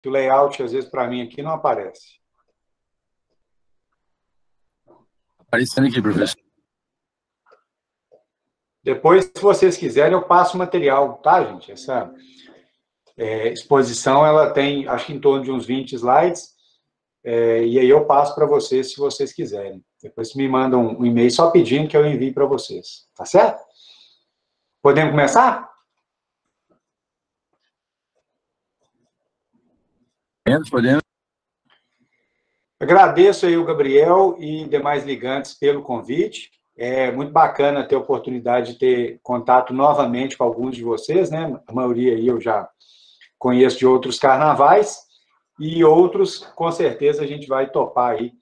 que o layout, às vezes, para mim aqui não aparece. Aparecendo aqui, professor. Depois, se vocês quiserem, eu passo o material, tá, gente? Essa exposição, ela tem, acho que em torno de uns 20 slides, e aí eu passo para vocês, se vocês quiserem. Depois me mandam um e-mail só pedindo que eu envie para vocês, tá certo? Podemos começar? Podemos. Agradeço aí o Gabriel e demais ligantes pelo convite. É muito bacana ter a oportunidade de ter contato novamente com alguns de vocês, né? A maioria aí eu já conheço de outros carnavais, e outros, com certeza, a gente vai topar aí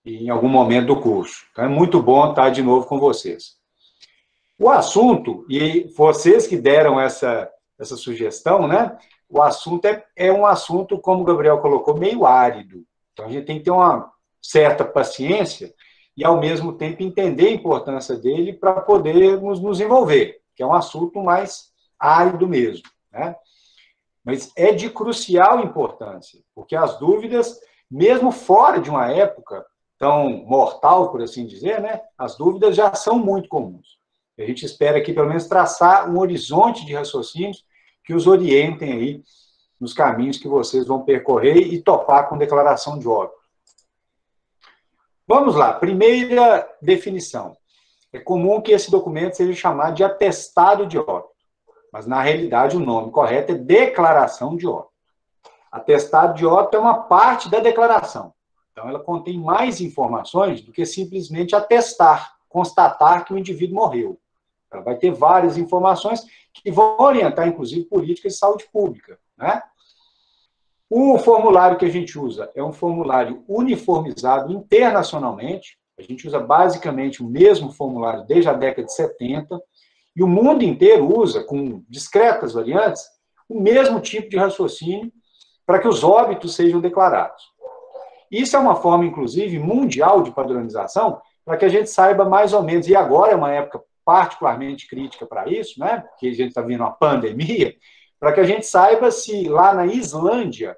em algum momento do curso. Então, é muito bom estar de novo com vocês. O assunto, e vocês que deram essa sugestão, né? O assunto é um assunto, como o Gabriel colocou, meio árido. Então, a gente tem que ter uma certa paciência e, ao mesmo tempo, entender a importância dele para podermos nos envolver, que é um assunto mais árido mesmo, né? Mas é de crucial importância, porque as dúvidas, mesmo fora de uma época tão mortal, por assim dizer, né, as dúvidas já são muito comuns. A gente espera aqui, pelo menos, traçar um horizonte de raciocínios que os orientem aí nos caminhos que vocês vão percorrer e topar com declaração de óbito. Vamos lá, primeira definição. É comum que esse documento seja chamado de atestado de óbito, mas, na realidade, o nome correto é declaração de óbito. Atestado de óbito é uma parte da declaração. Então, ela contém mais informações do que simplesmente atestar, constatar que o indivíduo morreu. Ela vai ter várias informações que vão orientar, inclusive, políticas de saúde pública, né? O formulário que a gente usa é um formulário uniformizado internacionalmente. A gente usa basicamente o mesmo formulário desde a década de 70, e o mundo inteiro usa, com discretas variantes, o mesmo tipo de raciocínio para que os óbitos sejam declarados. Isso é uma forma, inclusive, mundial de padronização, para que a gente saiba mais ou menos, e agora é uma época particularmente crítica para isso, né? Porque a gente está vendo uma pandemia, para que a gente saiba se lá na Islândia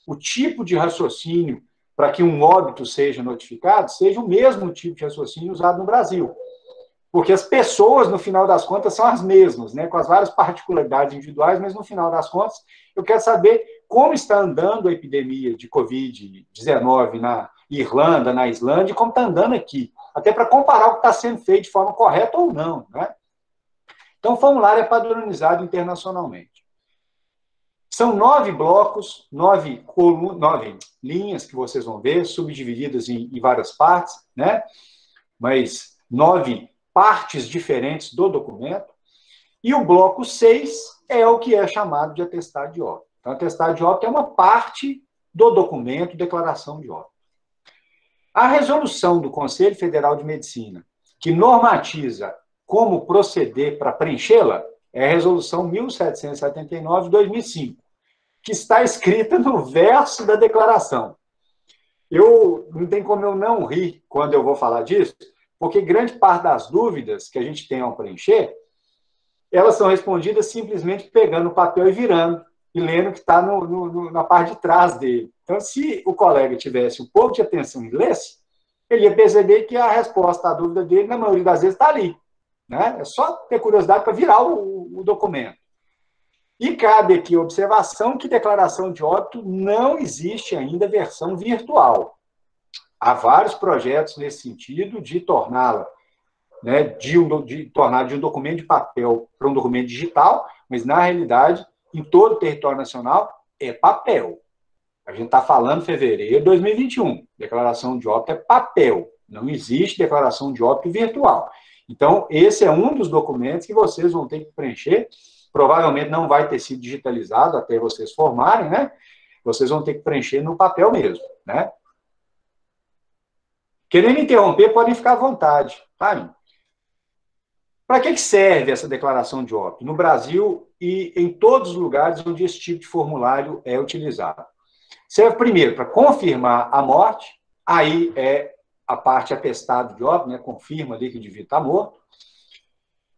o tipo de raciocínio para que um óbito seja notificado seja o mesmo tipo de raciocínio usado no Brasil. Porque as pessoas, no final das contas, são as mesmas, né? Com as várias particularidades individuais, mas no final das contas, eu quero saber como está andando a epidemia de Covid-19 na Irlanda, na Islândia, e como está andando aqui. Até para comparar o que está sendo feito de forma correta ou não, né? Então, o formulário é padronizado internacionalmente. São 9 blocos, 9 linhas que vocês vão ver, subdivididas em várias partes, né? Mas 9 partes diferentes do documento. E o bloco 6 é o que é chamado de atestado de óbito. Então, atestado de óbito é uma parte do documento, declaração de óbito. A resolução do Conselho Federal de Medicina, que normatiza como proceder para preenchê-la, é a resolução 1779 de 2005, que está escrita no verso da declaração. Não tem como eu não rir quando eu vou falar disso, porque grande parte das dúvidas que a gente tem ao preencher, elas são respondidas simplesmente pegando o papel e virando, e lendo o que está na parte de trás dele. Então, se o colega tivesse um pouco de atenção em lesse, ele ia perceber que a resposta à dúvida dele, na maioria das vezes, está ali, né? É só ter curiosidade para virar o documento. E cabe aqui a observação que declaração de óbito não existe ainda versão virtual. Há vários projetos nesse sentido de torná-la, né, de tornar de um documento de papel para um documento digital, mas, na realidade, em todo o território nacional, é papel. A gente está falando em fevereiro de 2021. Declaração de óbito é papel. Não existe declaração de óbito virtual. Então, esse é um dos documentos que vocês vão ter que preencher. Provavelmente não vai ter sido digitalizado até vocês formarem, né? Vocês vão ter que preencher no papel mesmo, né? Querendo interromper, podem ficar à vontade, tá? Para que serve essa declaração de óbito? No Brasil e em todos os lugares onde esse tipo de formulário é utilizado. Serve primeiro para confirmar a morte, aí é a parte atestado de óbito, né? Confirma ali que o indivíduo está morto.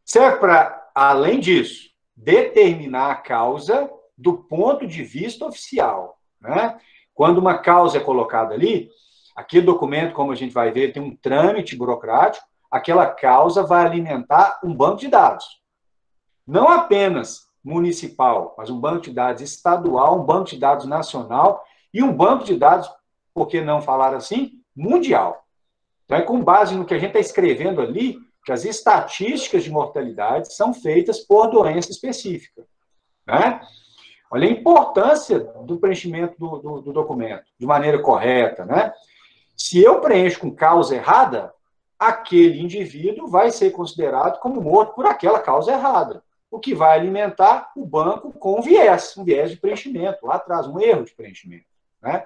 Serve para, além disso, determinar a causa do ponto de vista oficial. né? Quando uma causa é colocada ali, aquele documento, como a gente vai ver, tem um trâmite burocrático, aquela causa vai alimentar um banco de dados. Não apenas municipal, mas um banco de dados estadual, um banco de dados nacional e um banco de dados, por que não falar assim, mundial. Então, é com base no que a gente está escrevendo ali, que as estatísticas de mortalidade são feitas por doença específica, né? Olha a importância do preenchimento do documento, de maneira correta, né? Se eu preencho com causa errada, aquele indivíduo vai ser considerado como morto por aquela causa errada, o que vai alimentar o banco com um viés de preenchimento, lá atrás, um erro de preenchimento, né?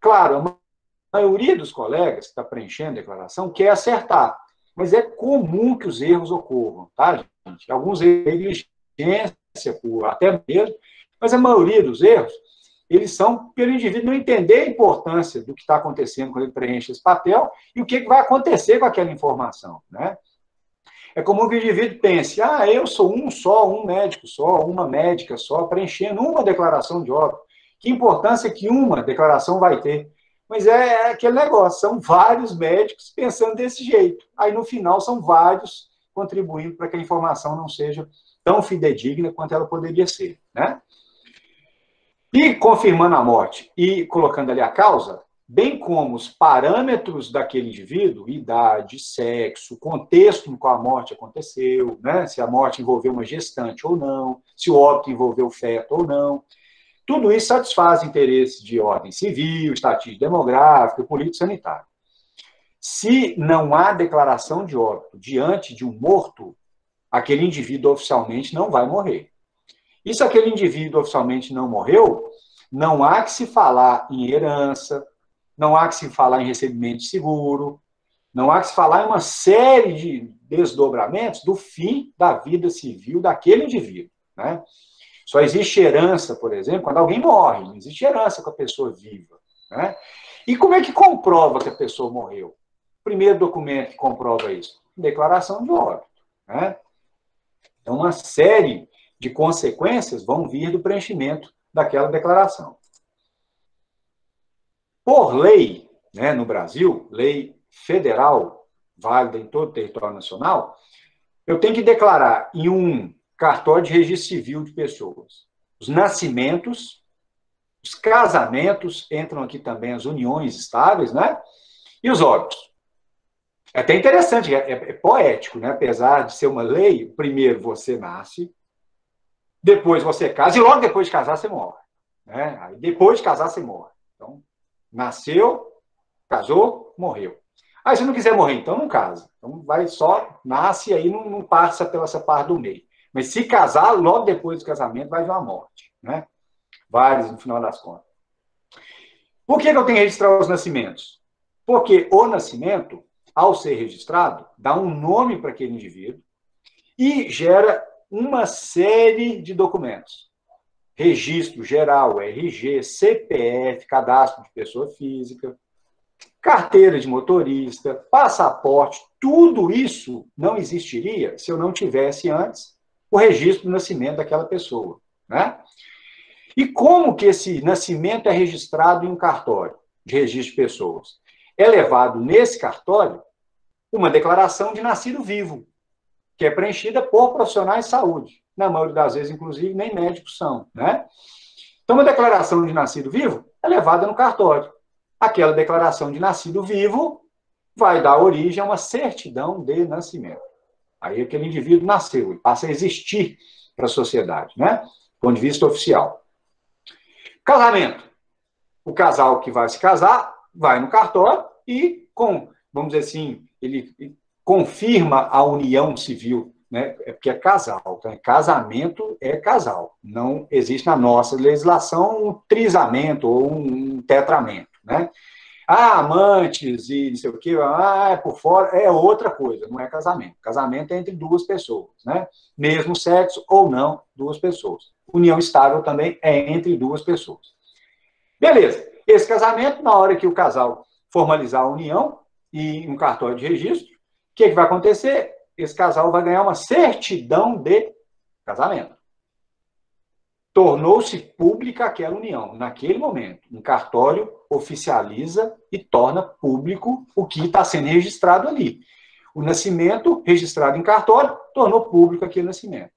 Claro, a maioria dos colegas que está preenchendo a declaração quer acertar, mas é comum que os erros ocorram, tá, gente? Alguns erros de negligência, até mesmo, mas a maioria dos erros, eles são pelo indivíduo não entender a importância do que está acontecendo quando ele preenche esse papel e o que vai acontecer com aquela informação, né? É comum que o indivíduo pense, eu sou um médico só, uma médica só, preenchendo uma declaração de óbito. Que importância que uma declaração vai ter? Mas é aquele negócio, são vários médicos pensando desse jeito. Aí, no final, são vários contribuindo para que a informação não seja tão fidedigna quanto ela poderia ser, né? E confirmando a morte e colocando ali a causa, bem como os parâmetros daquele indivíduo, idade, sexo, contexto no qual a morte aconteceu, né? Se a morte envolveu uma gestante ou não, se o óbito envolveu o feto ou não, tudo isso satisfaz interesses de ordem civil, estatística demográfica, político-sanitário. Se não há declaração de óbito diante de um morto, aquele indivíduo oficialmente não vai morrer. E se aquele indivíduo oficialmente não morreu, não há que se falar em herança, não há que se falar em recebimento de seguro, não há que se falar em uma série de desdobramentos do fim da vida civil daquele indivíduo, né? Só existe herança, por exemplo, quando alguém morre. Não existe herança com a pessoa viva, né? E como é que comprova que a pessoa morreu? O primeiro documento que comprova isso? Declaração de óbito, né? Então, uma série de consequências vão vir do preenchimento daquela declaração. Por lei, né, no Brasil, lei federal, válida em todo o território nacional, eu tenho que declarar em um cartório de registro civil de pessoas os nascimentos, os casamentos, entram aqui também as uniões estáveis, né? E os óbitos. É até interessante, é poético, né? Apesar de ser uma lei, primeiro você nasce, depois você casa, e logo depois de casar você morre, né? Aí depois de casar você morre. Então, nasceu, casou, morreu. Aí se não quiser morrer, então não casa. Então vai só, nasce e aí não passa pela essa parte do meio. Mas se casar, logo depois do casamento vai vir uma morte, né? Vários, no final das contas. Por que eu tenho que registrar os nascimentos? Porque o nascimento, ao ser registrado, dá um nome para aquele indivíduo e gera uma série de documentos. Registro geral, RG, CPF, cadastro de pessoa física, carteira de motorista, passaporte, tudo isso não existiria se eu não tivesse antes o registro do nascimento daquela pessoa, né? E como que esse nascimento é registrado em um cartório de registro de pessoas? É levado nesse cartório uma declaração de nascido vivo, que é preenchida por profissionais de saúde. Na maioria das vezes, inclusive, nem médicos são, né? Então, uma declaração de nascido vivo é levada no cartório. Aquela declaração de nascido vivo vai dar origem a uma certidão de nascimento. Aí aquele indivíduo nasceu e passa a existir para a sociedade, né? Do ponto de vista oficial. Casamento. O casal que vai se casar vai no cartório e, vamos dizer assim, ele confirma a união civil, né? É porque é casal. Então, casamento é casal. Não existe na nossa legislação um trisamento ou um tetramento, né? Amantes e não sei o quê, é por fora, é outra coisa, não é casamento. Casamento é entre duas pessoas, né? Mesmo sexo ou não, duas pessoas. União estável também é entre duas pessoas. Beleza. Esse casamento, na hora que o casal formalizar a união e um cartório de registro, o que vai acontecer? Esse casal vai ganhar uma certidão de casamento. tornou-se pública aquela união. Naquele momento, um cartório oficializa e torna público o que está sendo registrado ali. O nascimento, registrado em cartório, tornou público aquele nascimento.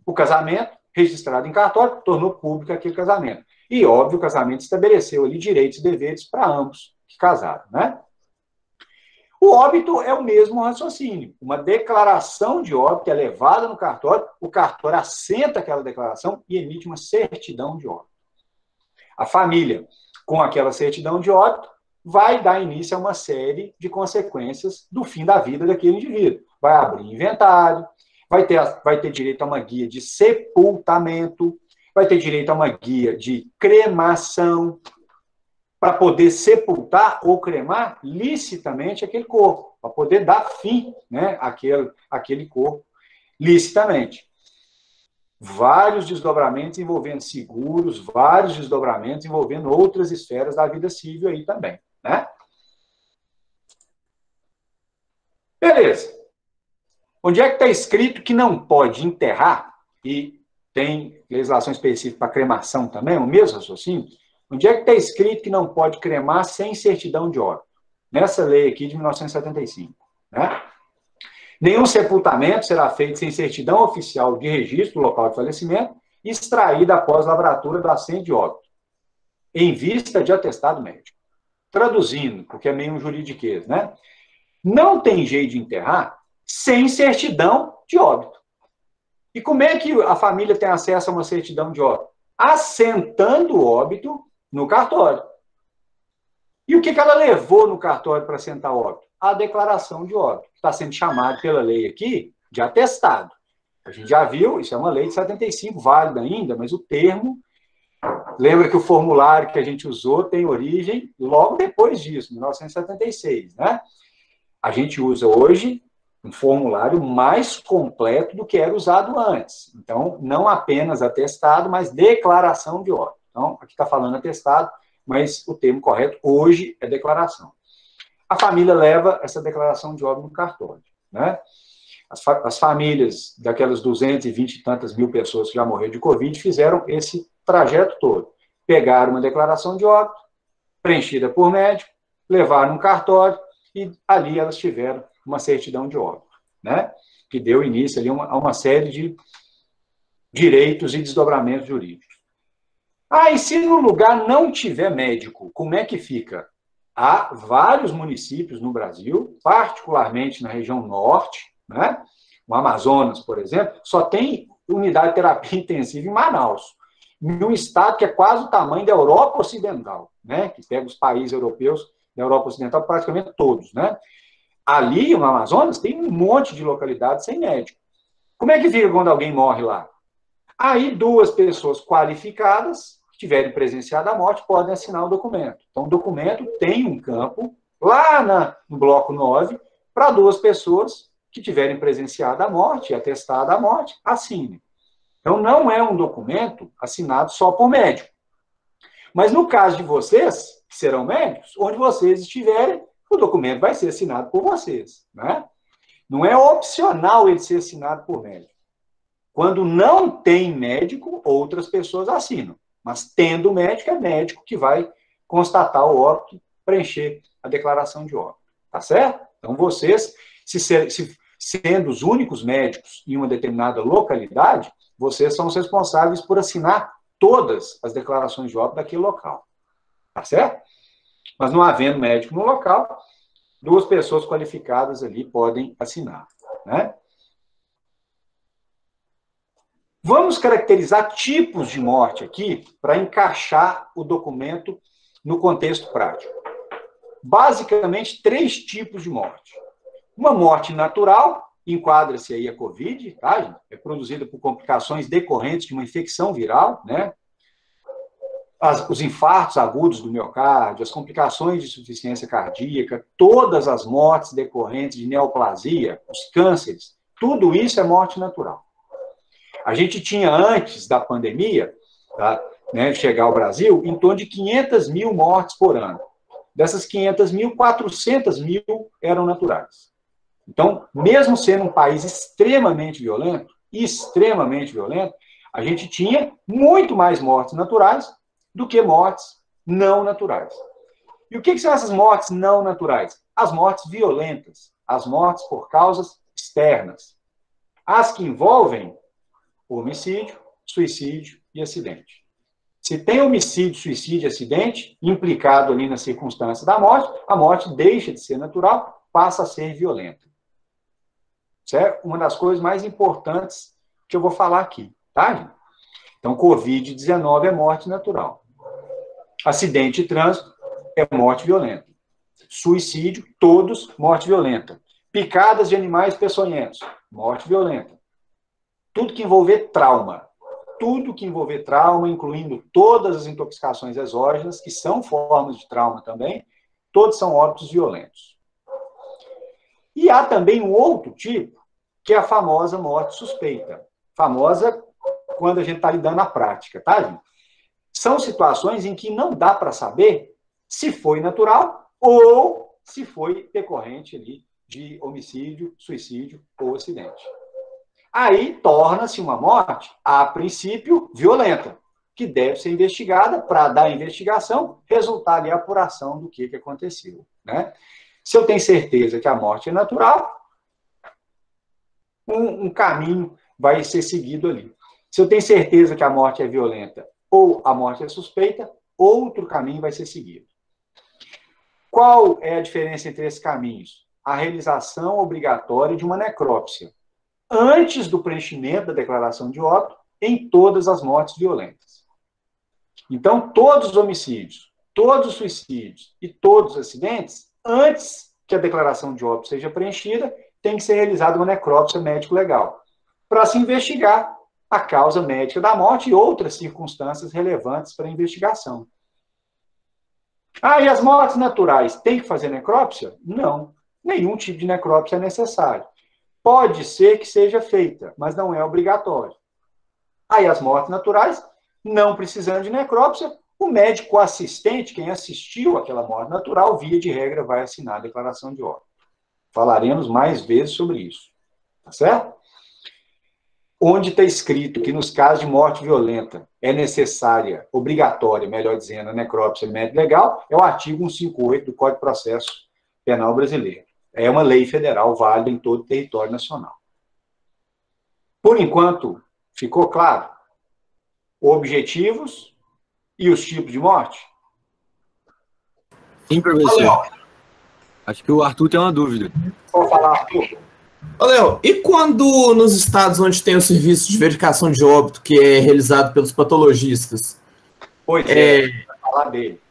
O casamento, registrado em cartório, tornou público aquele casamento. E, óbvio, o casamento estabeleceu ali direitos e deveres para ambos que casaram, né? O óbito é o mesmo raciocínio. Uma declaração de óbito é levada no cartório, o cartório assenta aquela declaração e emite uma certidão de óbito. A família, com aquela certidão de óbito, vai dar início a uma série de consequências do fim da vida daquele indivíduo. Vai abrir inventário, vai ter direito a uma guia de sepultamento, vai ter direito a uma guia de cremação, para poder sepultar ou cremar licitamente aquele corpo, para poder dar fim, né, àquele corpo licitamente. Vários desdobramentos envolvendo seguros, vários desdobramentos envolvendo outras esferas da vida civil aí também, né? Beleza. Onde é que está escrito que não pode enterrar, e tem legislação específica para cremação também, o mesmo raciocínio? Onde é que está escrito que não pode cremar sem certidão de óbito? Nessa lei aqui de 1975, né? Nenhum sepultamento será feito sem certidão oficial de registro do local de falecimento, extraída após lavratura do assento de óbito, em vista de atestado médico. Traduzindo, porque é meio um juridiquês, né? Não tem jeito de enterrar sem certidão de óbito. E como é que a família tem acesso a uma certidão de óbito? Assentando o óbito no cartório. E o que ela levou no cartório para assentar o óbito? A declaração de óbito, que está sendo chamado pela lei aqui de atestado. A gente já viu, isso é uma lei de 75, válida ainda, mas o termo, lembra que o formulário que a gente usou tem origem logo depois disso, 1976, né? A gente usa hoje um formulário mais completo do que era usado antes. Então, não apenas atestado, mas declaração de óbito. Então, aqui está falando atestado, mas o termo correto hoje é declaração. A família leva essa declaração de óbito no cartório, né? As famílias daquelas 220 e tantas mil pessoas que já morreram de Covid fizeram esse trajeto todo. Pegaram uma declaração de óbito, preenchida por médico, levaram no cartório e ali elas tiveram uma certidão de óbito, né? Que deu início ali a uma série de direitos e desdobramentos jurídicos. E se no lugar não tiver médico, como é que fica? Há vários municípios no Brasil, particularmente na região norte, né? O Amazonas, por exemplo, só tem unidade de terapia intensiva em Manaus, num estado que é quase o tamanho da Europa Ocidental, né? Que pega os países europeus da Europa Ocidental, praticamente todos, né? Ali, no Amazonas, tem um monte de localidades sem médico. Como é que fica quando alguém morre lá? Aí, duas pessoas qualificadas, que tiverem presenciado a morte, podem assinar o documento. Então, o documento tem um campo, lá no bloco 9, para duas pessoas que tiverem presenciado a morte e atestado a morte, assinem. Então, não é um documento assinado só por médico. Mas, no caso de vocês, que serão médicos, onde vocês estiverem, o documento vai ser assinado por vocês, né? Não é opcional ele ser assinado por médico. Quando não tem médico, outras pessoas assinam. Mas tendo médico, é médico que vai constatar o óbito, preencher a declaração de óbito. Tá certo? Então, vocês, sendo os únicos médicos em uma determinada localidade, vocês são os responsáveis por assinar todas as declarações de óbito daquele local. Tá certo? Mas não havendo médico no local, duas pessoas qualificadas ali podem assinar, né? Vamos caracterizar tipos de morte aqui para encaixar o documento no contexto prático. Basicamente, 3 tipos de morte. Uma morte natural, enquadra-se aí a Covid, tá, gente? É produzida por complicações decorrentes de uma infecção viral, né? Os infartos agudos do miocárdio, as complicações de insuficiência cardíaca, todas as mortes decorrentes de neoplasia, os cânceres, tudo isso é morte natural. A gente tinha, antes da pandemia, tá, né, chegar ao Brasil, em torno de 500 mil mortes por ano. Dessas 500 mil, 400 mil eram naturais. Então, mesmo sendo um país extremamente violento, A gente tinha muito mais mortes naturais do que mortes não naturais. E o que são essas mortes não naturais? As mortes violentas, as mortes por causas externas. As que envolvem homicídio, suicídio e acidente. Se tem homicídio, suicídio e acidente implicado ali na circunstância da morte, a morte deixa de ser natural, passa a ser violenta. Isso é uma das coisas mais importantes que eu vou falar aqui, tá, gente? Então, Covid-19 é morte natural. Acidente de trânsito é morte violenta. Suicídio, todos, morte violenta. Picadas de animais peçonhentos, morte violenta. Tudo que envolver trauma, incluindo todas as intoxicações exógenas, que são formas de trauma também, todos são óbitos violentos. E há também um outro tipo, que é a famosa morte suspeita. Famosa quando a gente está lidando na prática, tá, gente? São situações em que não dá para saber se foi natural ou se foi decorrente ali de homicídio, suicídio ou acidente. Aí torna-se uma morte, a princípio, violenta, que deve ser investigada para dar a investigação, resultar ali a apuração do que aconteceu, né? Se eu tenho certeza que a morte é natural, um caminho vai ser seguido ali. Se eu tenho certeza que a morte é violenta ou a morte é suspeita, outro caminho vai ser seguido. Qual é a diferença entre esses caminhos? A realização obrigatória de uma necrópsia antes do preenchimento da declaração de óbito em todas as mortes violentas. Então, todos os homicídios, todos os suicídios e todos os acidentes, antes que a declaração de óbito seja preenchida, tem que ser realizada uma necrópsia médico-legal, para se investigar a causa médica da morte e outras circunstâncias relevantes para a investigação. Ah, e as mortes naturais, tem que fazer necrópsia? Não, nenhum tipo de necrópsia é necessário. Pode ser que seja feita, mas não é obrigatório. Aí as mortes naturais, não precisando de necrópsia, o médico assistente, quem assistiu àquela morte natural, via de regra, vai assinar a declaração de óbito. Falaremos mais vezes sobre isso. Tá certo? Onde está escrito que nos casos de morte violenta é necessária, obrigatória, melhor dizendo, a necrópsia médica legal, é o artigo 158 do Código de Processo Penal Brasileiro. É uma lei federal válida em todo o território nacional. Por enquanto, ficou claro? Objetivos e os tipos de morte? Sim, professor. Acho que o Arthur tem uma dúvida. Vou falar, Arthur. Ô, Léo, e quando nos estados onde tem o serviço de verificação de óbito, que é realizado pelos patologistas? Pois é, vou falar dele.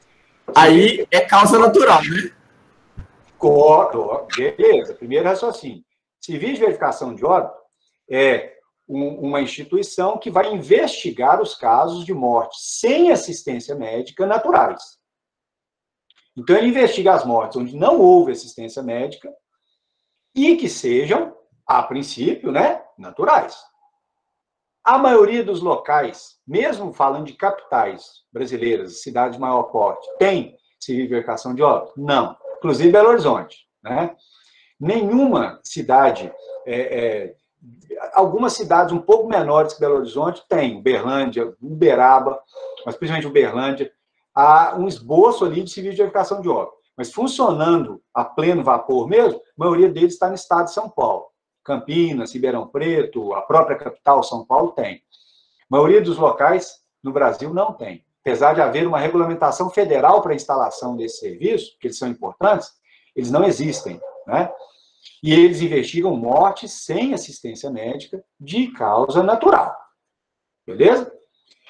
Aí é causa natural, né? Beleza, primeiro raciocínio. Serviço de verificação de óbito é uma instituição que vai investigar os casos de morte sem assistência médica naturais. Então, ele investiga as mortes onde não houve assistência médica e que sejam, a princípio, né, naturais. A maioria dos locais, mesmo falando de capitais brasileiras, cidades de maior porte, tem serviço de verificação de óbito? Não. Inclusive Belo Horizonte, né? Nenhuma cidade, algumas cidades um pouco menores que Belo Horizonte tem, Uberlândia, Uberaba, mas principalmente Uberlândia, há um esboço ali de serviço de verificação de óbito. Mas funcionando a pleno vapor mesmo, a maioria deles está no estado de São Paulo. Campinas, Ribeirão Preto, a própria capital, São Paulo, tem. A maioria dos locais no Brasil não tem. Apesar de haver uma regulamentação federal para a instalação desse serviço, que eles são importantes, eles não existem, né? E eles investigam morte sem assistência médica de causa natural. Beleza?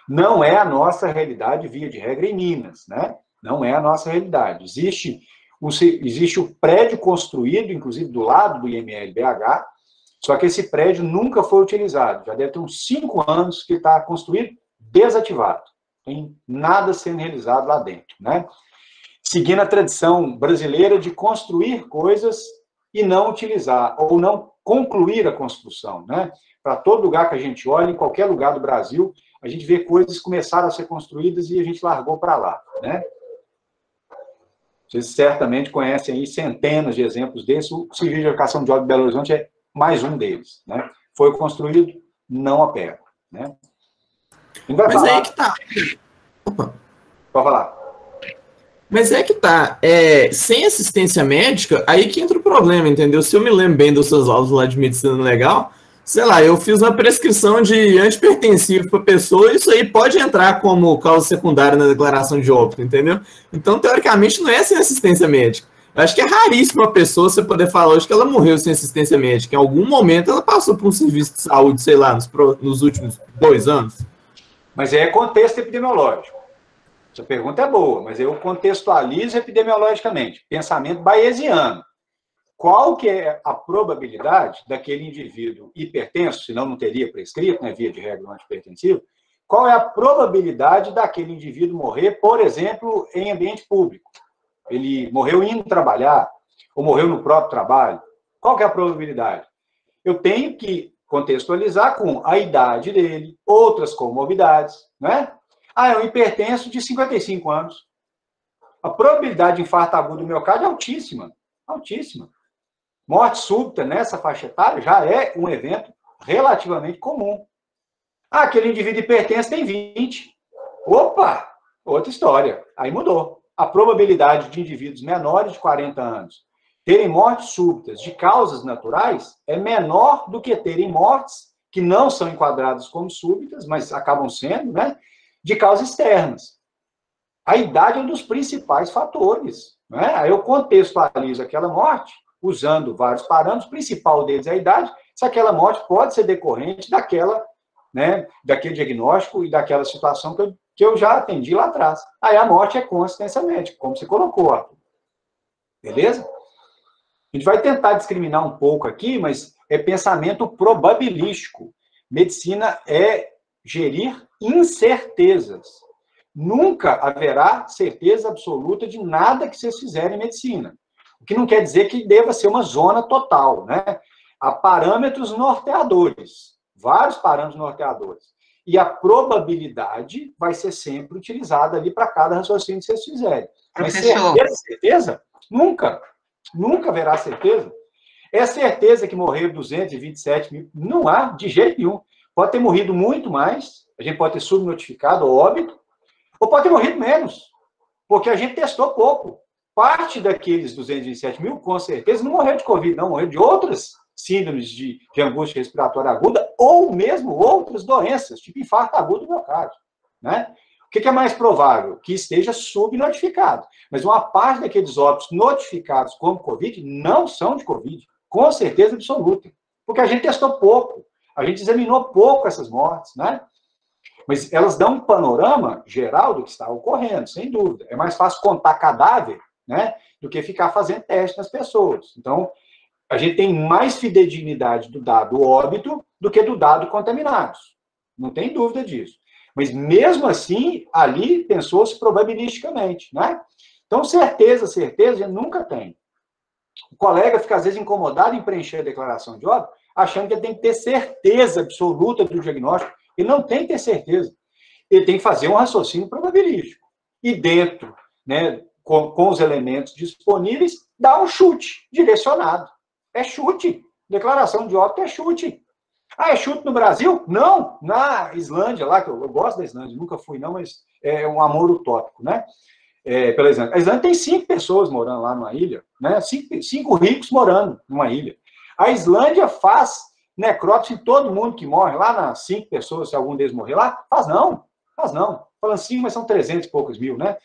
Não é a nossa realidade, via de regra, em Minas, né? Não é a nossa realidade. Existe o prédio construído, inclusive, do lado do IML-BH, só que esse prédio nunca foi utilizado. Já deve ter uns 5 anos que está construído, desativado. Tem nada sendo realizado lá dentro, né? Seguindo a tradição brasileira de construir coisas e não utilizar, ou não concluir a construção, né? Para todo lugar que a gente olha, em qualquer lugar do Brasil, a gente vê coisas que começaram a ser construídas e a gente largou para lá, né? Vocês certamente conhecem aí centenas de exemplos desses. O Serviço de Verificação de Óbito de Belo Horizonte é mais um deles, né? Foi construído, não opera, né? Mas aí que tá. Opa. Pode falar. Mas é que tá. Sem assistência médica, aí que entra o problema, entendeu? Se eu me lembro bem das suas aulas lá de medicina legal, sei lá, eu fiz uma prescrição de antipertensivo para pessoa, isso aí pode entrar como causa secundária na declaração de óbito, entendeu? Então, teoricamente, não é sem assistência médica. Eu acho que é raríssimo a pessoa você poder falar hoje que ela morreu sem assistência médica. Em algum momento ela passou por um serviço de saúde, sei lá, nos últimos 2 anos. Mas é contexto epidemiológico. Essa pergunta é boa, mas eu contextualizo epidemiologicamente. Pensamento bayesiano. Qual que é a probabilidade daquele indivíduo hipertenso, senão não teria prescrito, né, via de regra, um antipertensivo, qual é a probabilidade daquele indivíduo morrer, por exemplo, em ambiente público? Ele morreu indo trabalhar, ou morreu no próprio trabalho? Qual que é a probabilidade? Eu tenho que contextualizar com a idade dele, outras comorbidades, né? É um hipertenso de 55 anos. A probabilidade de infarto agudo do miocárdio é altíssima, altíssima. Morte súbita nessa faixa etária já é um evento relativamente comum. Aquele indivíduo hipertenso tem 20. Opa, outra história. Aí mudou. A probabilidade de indivíduos menores de 40 anos terem mortes súbitas de causas naturais é menor do que terem mortes que não são enquadradas como súbitas, mas acabam sendo, né, de causas externas. A idade é um dos principais fatores, né? Aí eu contextualizo aquela morte usando vários parâmetros, o principal deles é a idade, se aquela morte pode ser decorrente daquela, né, daquele diagnóstico e daquela situação que eu já atendi lá atrás. Aí a morte é com assistência médica, como você colocou, Arthur. Beleza? A gente vai tentar discriminar um pouco aqui, mas é pensamento probabilístico. Medicina é gerir incertezas. Nunca haverá certeza absoluta de nada que vocês fizerem em medicina. O que não quer dizer que deva ser uma zona total, né? Há parâmetros norteadores, vários parâmetros norteadores. E a probabilidade vai ser sempre utilizada ali para cada raciocínio que vocês fizerem. Mas certeza? Nunca. Nunca haverá certeza. É certeza que morreram 227 mil? Não há, de jeito nenhum. Pode ter morrido muito mais, a gente pode ter subnotificado ou óbito, ou pode ter morrido menos, porque a gente testou pouco. Parte daqueles 227 mil, com certeza, não morreu de Covid, não, morreu de outras síndromes de angústia respiratória aguda, ou mesmo outras doenças, tipo infarto agudo do miocárdio, né? O que é mais provável? Que esteja subnotificado. Mas uma parte daqueles óbitos notificados como Covid não são de Covid, com certeza absoluta, porque a gente testou pouco, a gente examinou pouco essas mortes, né? Mas elas dão um panorama geral do que está ocorrendo, sem dúvida. É mais fácil contar cadáver, né, do que ficar fazendo teste nas pessoas. Então, a gente tem mais fidedignidade do dado óbito do que do dado contaminados. Não tem dúvida disso. Mas, mesmo assim, ali pensou-se probabilisticamente, né? Então, certeza, a gente nunca tem. O colega fica, às vezes, incomodado em preencher a declaração de óbito, achando que ele tem que ter certeza absoluta do diagnóstico. Ele não tem que ter certeza. Ele tem que fazer um raciocínio probabilístico. E dentro, né, com os elementos disponíveis, dá um chute direcionado. É chute. Declaração de óbito é chute. É chute no Brasil? Não. Na Islândia, lá, que eu gosto da Islândia, nunca fui não, mas é um amor utópico, né? Pela Islândia. A Islândia tem 5 pessoas morando lá numa ilha, né? 5 ricos morando numa ilha. A Islândia faz necrópsia em todo mundo que morre lá, nas 5 pessoas, se algum deles morrer lá? Faz não. Falando 5, mas são 300 e poucos mil, né?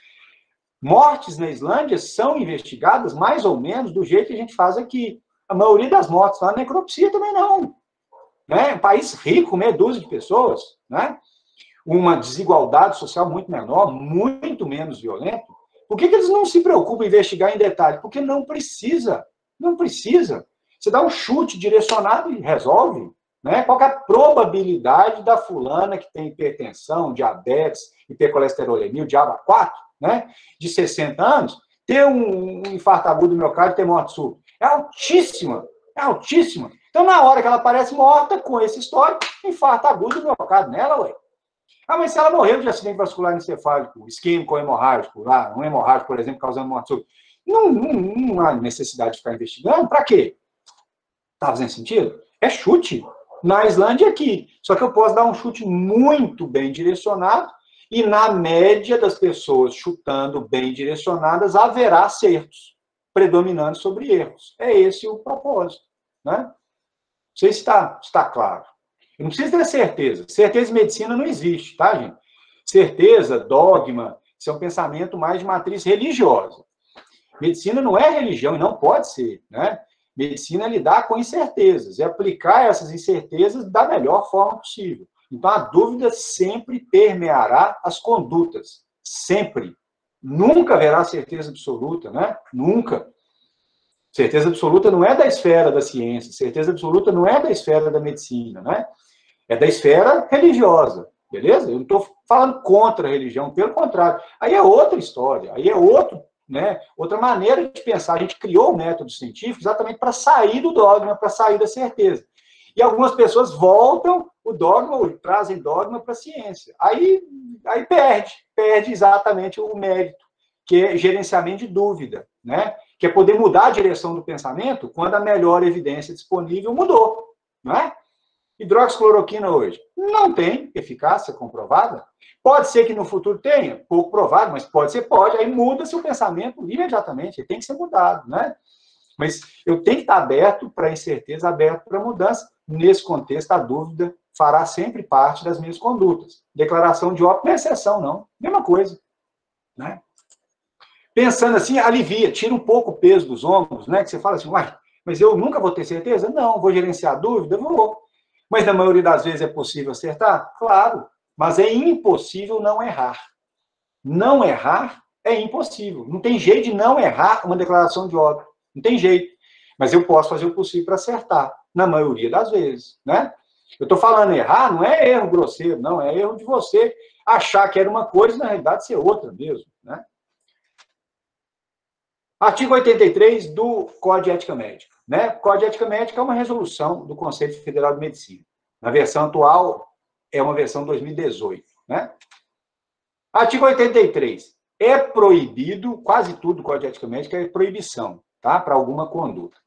Mortes na Islândia são investigadas mais ou menos do jeito que a gente faz aqui. A maioria das mortes lá, necropsia também não. Né? Um país rico, meia dúzia de pessoas, né? Uma desigualdade social muito menor, muito menos violenta. Por que eles não se preocupam em investigar em detalhe? Porque não precisa. Não precisa. Você dá um chute direcionado e resolve. Né? Qual que é a probabilidade da fulana que tem hipertensão, diabetes, hipercolesterolemia, o diabo 4, né? De 60 anos, ter um infarto agudo do miocárdio e ter morte súbita? É altíssima. É altíssima. Então, na hora que ela aparece morta, com esse histórico, infarto agudo do miocárdio nela, ué. Mas se ela morreu de acidente vascular encefálico, isquêmico ou hemorrágico, lá, um hemorrágico, por exemplo, causando morte súbita, não há necessidade de ficar investigando. Para quê? Tá fazendo sentido? É chute. Na Islândia, aqui. Só que eu posso dar um chute muito bem direcionado e, na média das pessoas chutando bem direcionadas, haverá acertos predominando sobre erros. É esse o propósito, né? Não sei se está claro. Eu não preciso ter certeza. Certeza em medicina não existe, tá, gente? Certeza, dogma, isso é um pensamento mais de matriz religiosa. Medicina não é religião e não pode ser, né? Medicina é lidar com incertezas, é aplicar essas incertezas da melhor forma possível. Então, a dúvida sempre permeará as condutas. Sempre. Nunca haverá certeza absoluta, né? Nunca. Certeza absoluta não é da esfera da ciência, certeza absoluta não é da esfera da medicina, né? É da esfera religiosa, beleza? Eu não estou falando contra a religião, pelo contrário. Aí é outra história, aí é outro, né? Outra maneira de pensar. A gente criou o método científico exatamente para sair do dogma, para sair da certeza. E algumas pessoas voltam o dogma, ou trazem dogma para a ciência. Aí perde exatamente o mérito, que é gerenciamento de dúvida, né? Que é poder mudar a direção do pensamento quando a melhor evidência disponível mudou, não é? Hidroxicloroquina hoje não tem eficácia comprovada. Pode ser que no futuro tenha, pouco provável, mas pode ser, pode. Aí muda-se o pensamento imediatamente, ele tem que ser mudado, né? Mas eu tenho que estar aberto para a incerteza, aberto para a mudança. Nesse contexto, a dúvida fará sempre parte das minhas condutas. Declaração de óbito não é exceção, não. Mesma coisa, né? Pensando assim, alivia, tira um pouco o peso dos ombros, né? Que você fala assim, uai, mas eu nunca vou ter certeza? Não, vou gerenciar a dúvida? Vou. Mas na maioria das vezes é possível acertar? Claro, mas é impossível não errar. Não errar é impossível. Não tem jeito de não errar uma declaração de óbito. Não tem jeito. Mas eu posso fazer o possível para acertar, na maioria das vezes, né? Eu estou falando errar, não é erro grosseiro, não, é erro de você achar que era uma coisa e na realidade ser outra mesmo, né? Artigo 83 do Código de Ética Médica. Né? O Código de Ética Médica é uma resolução do Conselho Federal de Medicina. Na versão atual, é uma versão 2018. Né? Artigo 83. É proibido, quase tudo do Código de Ética Médica é proibição, tá? Para alguma conduta.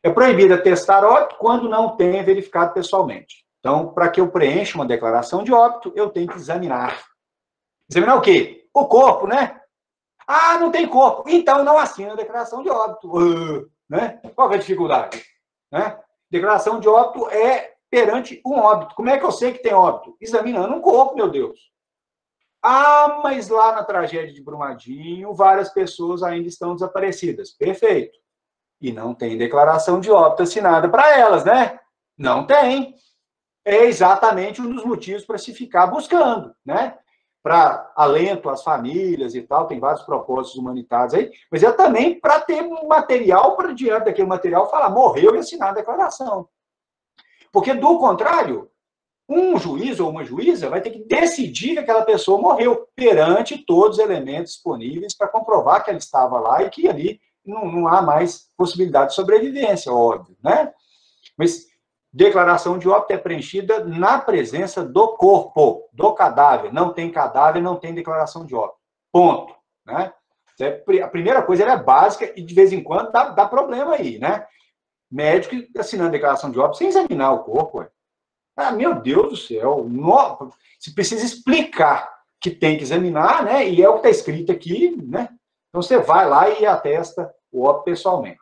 É proibido atestar óbito quando não tenha verificado pessoalmente. Então, para que eu preencha uma declaração de óbito, eu tenho que examinar. Examinar o quê? O corpo, né? Ah, não tem corpo. Então não assina a declaração de óbito. Né? Qual é a dificuldade? Né? Declaração de óbito é perante um óbito. Como é que eu sei que tem óbito? Examinando um corpo, meu Deus. Ah, mas lá na tragédia de Brumadinho, várias pessoas ainda estão desaparecidas. Perfeito. E não tem declaração de óbito assinada para elas, né? Não tem. É exatamente um dos motivos para se ficar buscando, né? Para alento às famílias e tal, tem vários propósitos humanitários aí, mas é também para ter um material para diante daquele material falar, morreu e assinar a declaração. Porque, do contrário, um juiz ou uma juíza vai ter que decidir que aquela pessoa morreu perante todos os elementos disponíveis para comprovar que ela estava lá e que ali não há mais possibilidade de sobrevivência, óbvio, né? Mas declaração de óbito é preenchida na presença do corpo, do cadáver. Não tem cadáver, não tem declaração de óbito. Ponto. Né? A primeira coisa ela é básica e de vez em quando dá problema aí, né? Médico assinando declaração de óbito sem examinar o corpo. Ué. Ah, meu Deus do céu. Você precisa explicar que tem que examinar, né? E é o que está escrito aqui, né? Então você vai lá e atesta o óbito pessoalmente.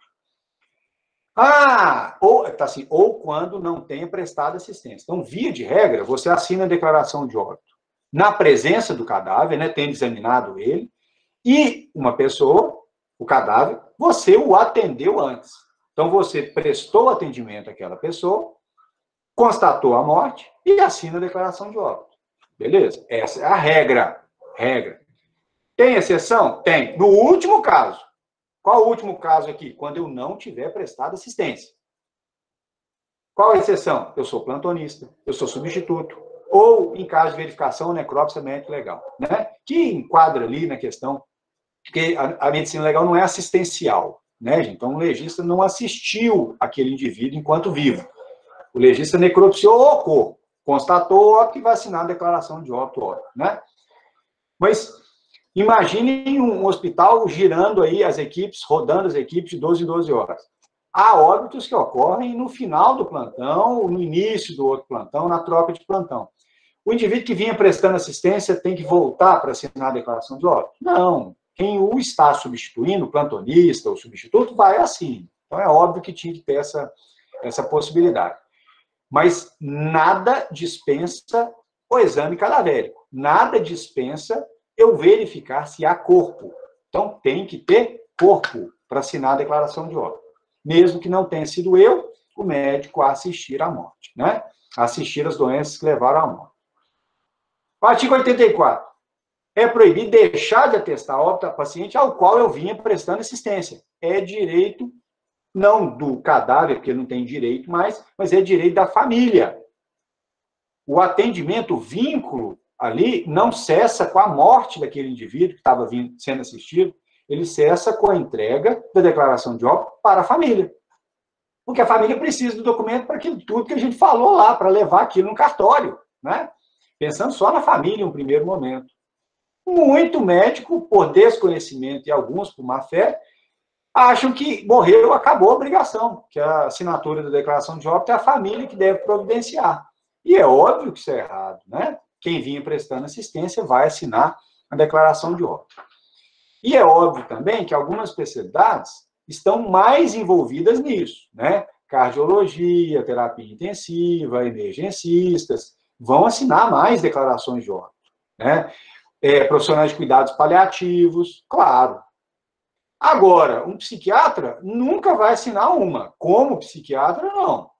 Tá assim, ou quando não tenha prestado assistência. Então, via de regra, você assina a declaração de óbito na presença do cadáver, né, tendo examinado ele, e uma pessoa, o cadáver, você o atendeu antes. Então, você prestou atendimento àquela pessoa, constatou a morte e assina a declaração de óbito. Beleza? Essa é a regra. Tem exceção? Tem. No último caso. Qual o último caso aqui? Quando eu não tiver prestado assistência. Qual a exceção? Eu sou plantonista, eu sou substituto, ou em caso de verificação, necrópsia médica legal, né? Que enquadra ali na questão, porque a medicina legal não é assistencial, né, gente? Então o legista não assistiu aquele indivíduo enquanto vivo. O legista necropsiou o corpo, constatou o que vai assinar a declaração de óbito, né? Mas imagine um hospital girando aí as equipes, rodando as equipes de 12 em 12 horas. Há óbitos que ocorrem no final do plantão, no início do outro plantão, na troca de plantão. O indivíduo que vinha prestando assistência tem que voltar para assinar a declaração de óbito? Não. Quem o está substituindo, o plantonista, o substituto, vai assim. Então, é óbvio que tinha que ter essa possibilidade. Mas nada dispensa o exame cadavérico. Nada dispensa eu verificar se há corpo. Então, tem que ter corpo para assinar a declaração de óbito. Mesmo que não tenha sido eu, o médico a assistir à morte, né? Assistir as doenças que levaram à morte. O artigo 84. É proibido deixar de atestar óbito a paciente ao qual eu vinha prestando assistência. É direito, não do cadáver, porque não tem direito mais, mas é direito da família. O atendimento, o vínculo ali, não cessa com a morte daquele indivíduo que estava sendo assistido, ele cessa com a entrega da declaração de óbito para a família. Porque a família precisa do documento para aquilo tudo que a gente falou lá, para levar aquilo no cartório, né? Pensando só na família em um primeiro momento. Muito médico, por desconhecimento e alguns por má fé, acham que morreu, acabou a obrigação, que a assinatura da declaração de óbito é a família que deve providenciar. E é óbvio que isso é errado, né? Quem vinha prestando assistência vai assinar a declaração de óbito. E é óbvio também que algumas especialidades estão mais envolvidas nisso, né? Cardiologia, terapia intensiva, emergencistas, vão assinar mais declarações de óbito, né? Profissionais de cuidados paliativos, claro. Agora, um psiquiatra nunca vai assinar uma. Como psiquiatra, não.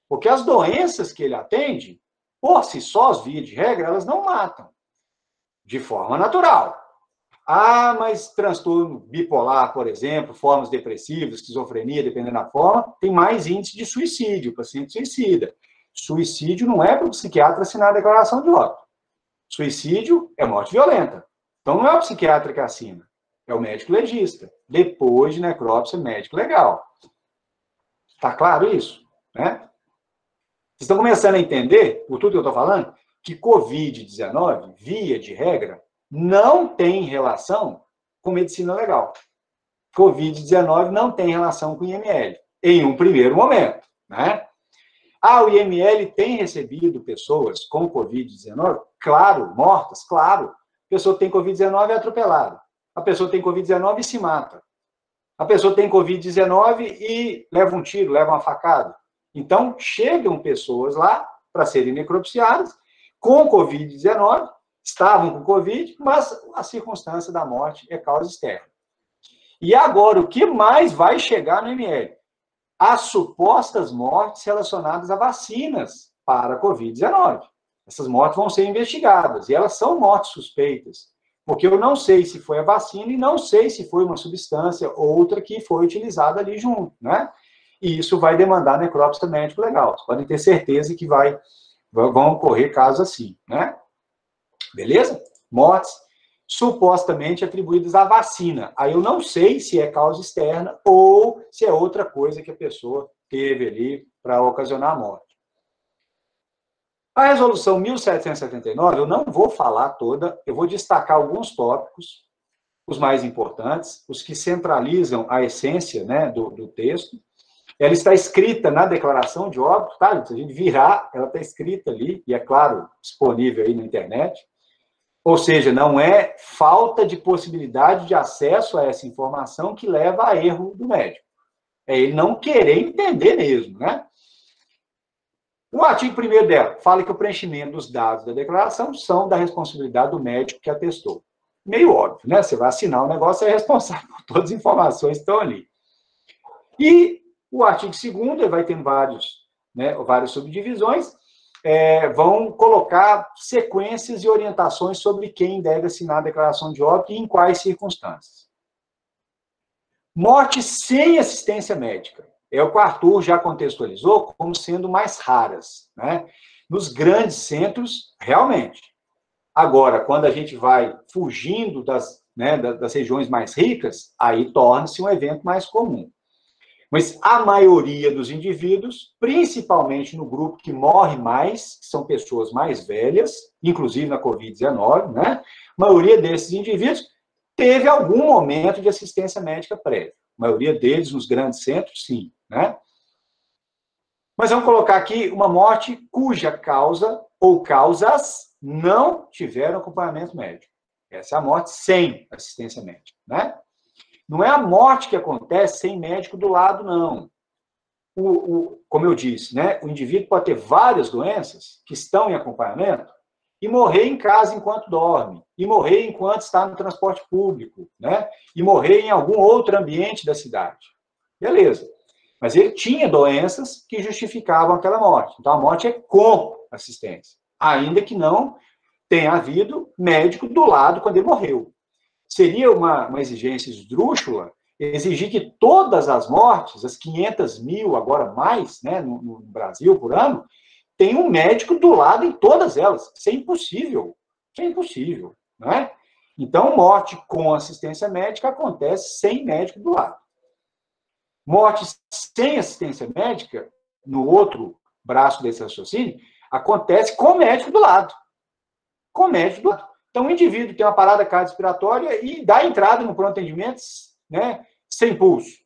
Porque as doenças que ele atende, por si sós, via de regra, elas não matam. De forma natural. Ah, mas transtorno bipolar, por exemplo, formas depressivas, esquizofrenia, dependendo da forma, tem mais índice de suicídio, o paciente suicida. Suicídio não é para o psiquiatra assinar a declaração de óbito. Suicídio é morte violenta. Então, não é o psiquiatra que assina, é o médico legista. Depois de necrópsia, médico legal. Tá claro isso? Né? Vocês estão começando a entender, por tudo que eu estou falando, que Covid-19, via de regra, não tem relação com medicina legal. Covid-19 não tem relação com IML, em um primeiro momento, né? O IML tem recebido pessoas com Covid-19? Claro, mortas, claro. A pessoa tem Covid-19 e é atropelada. A pessoa tem Covid-19 e se mata. A pessoa tem Covid-19 e leva um tiro, leva uma facada. Então, chegam pessoas lá para serem necropsiadas com Covid-19, estavam com Covid, mas a circunstância da morte é causa externa. E agora, o que mais vai chegar no IML? As supostas mortes relacionadas a vacinas para a Covid-19. Essas mortes vão ser investigadas, e elas são mortes suspeitas, porque eu não sei se foi a vacina e não sei se foi uma substância outra que foi utilizada ali junto, né? E isso vai demandar necrópsia médico-legal. Vocês podem ter certeza que vão ocorrer casos assim, né? Beleza? Mortes supostamente atribuídas à vacina. Aí eu não sei se é causa externa ou se é outra coisa que a pessoa teve ali para ocasionar a morte. A resolução 1779, eu não vou falar toda, eu vou destacar alguns tópicos, os mais importantes, os que centralizam a essência, né, do texto. Ela está escrita na declaração de óbito, tá? Se a gente virar, ela está escrita ali, e é claro, disponível aí na internet. Ou seja, não é falta de possibilidade de acesso a essa informação que leva a erro do médico. É ele não querer entender mesmo, né? O artigo 1º dela fala que o preenchimento dos dados da declaração são da responsabilidade do médico que atestou. Meio óbvio, né? Você vai assinar o negócio, é responsável por todas as informações que estão ali. E o artigo 2º vai ter várias subdivisões, vão colocar sequências e orientações sobre quem deve assinar a declaração de óbito e em quais circunstâncias. Morte sem assistência médica. É o que o Arthur já contextualizou como sendo mais raras, né? Nos grandes centros, realmente. Agora, quando a gente vai fugindo das regiões mais ricas, aí torna-se um evento mais comum. Mas a maioria dos indivíduos, principalmente no grupo que morre mais, que são pessoas mais velhas, inclusive na Covid-19, né? A maioria desses indivíduos teve algum momento de assistência médica prévia. A maioria deles, nos grandes centros, sim. né? Mas vamos colocar aqui uma morte cuja causa ou causas não tiveram acompanhamento médico. Essa é a morte sem assistência médica, né? Não é a morte que acontece sem médico do lado, não. Como eu disse, né? O indivíduo pode ter várias doenças que estão em acompanhamento e morrer em casa enquanto dorme, e morrer enquanto está no transporte público, né? E morrer em algum outro ambiente da cidade. Beleza. Mas ele tinha doenças que justificavam aquela morte. Então, a morte é com assistência, ainda que não tenha havido médico do lado quando ele morreu. Seria uma exigência esdrúxula exigir que todas as mortes, as 500 mil, agora mais, né, no Brasil por ano, tenham um médico do lado em todas elas. Isso é impossível. Isso é impossível, não é? Então, morte com assistência médica acontece sem médico do lado. Morte sem assistência médica, no outro braço desse raciocínio, acontece com médico do lado. Com médico do lado. Então, o indivíduo tem uma parada cardiorrespiratória e dá entrada no pronto atendimento, né, sem pulso,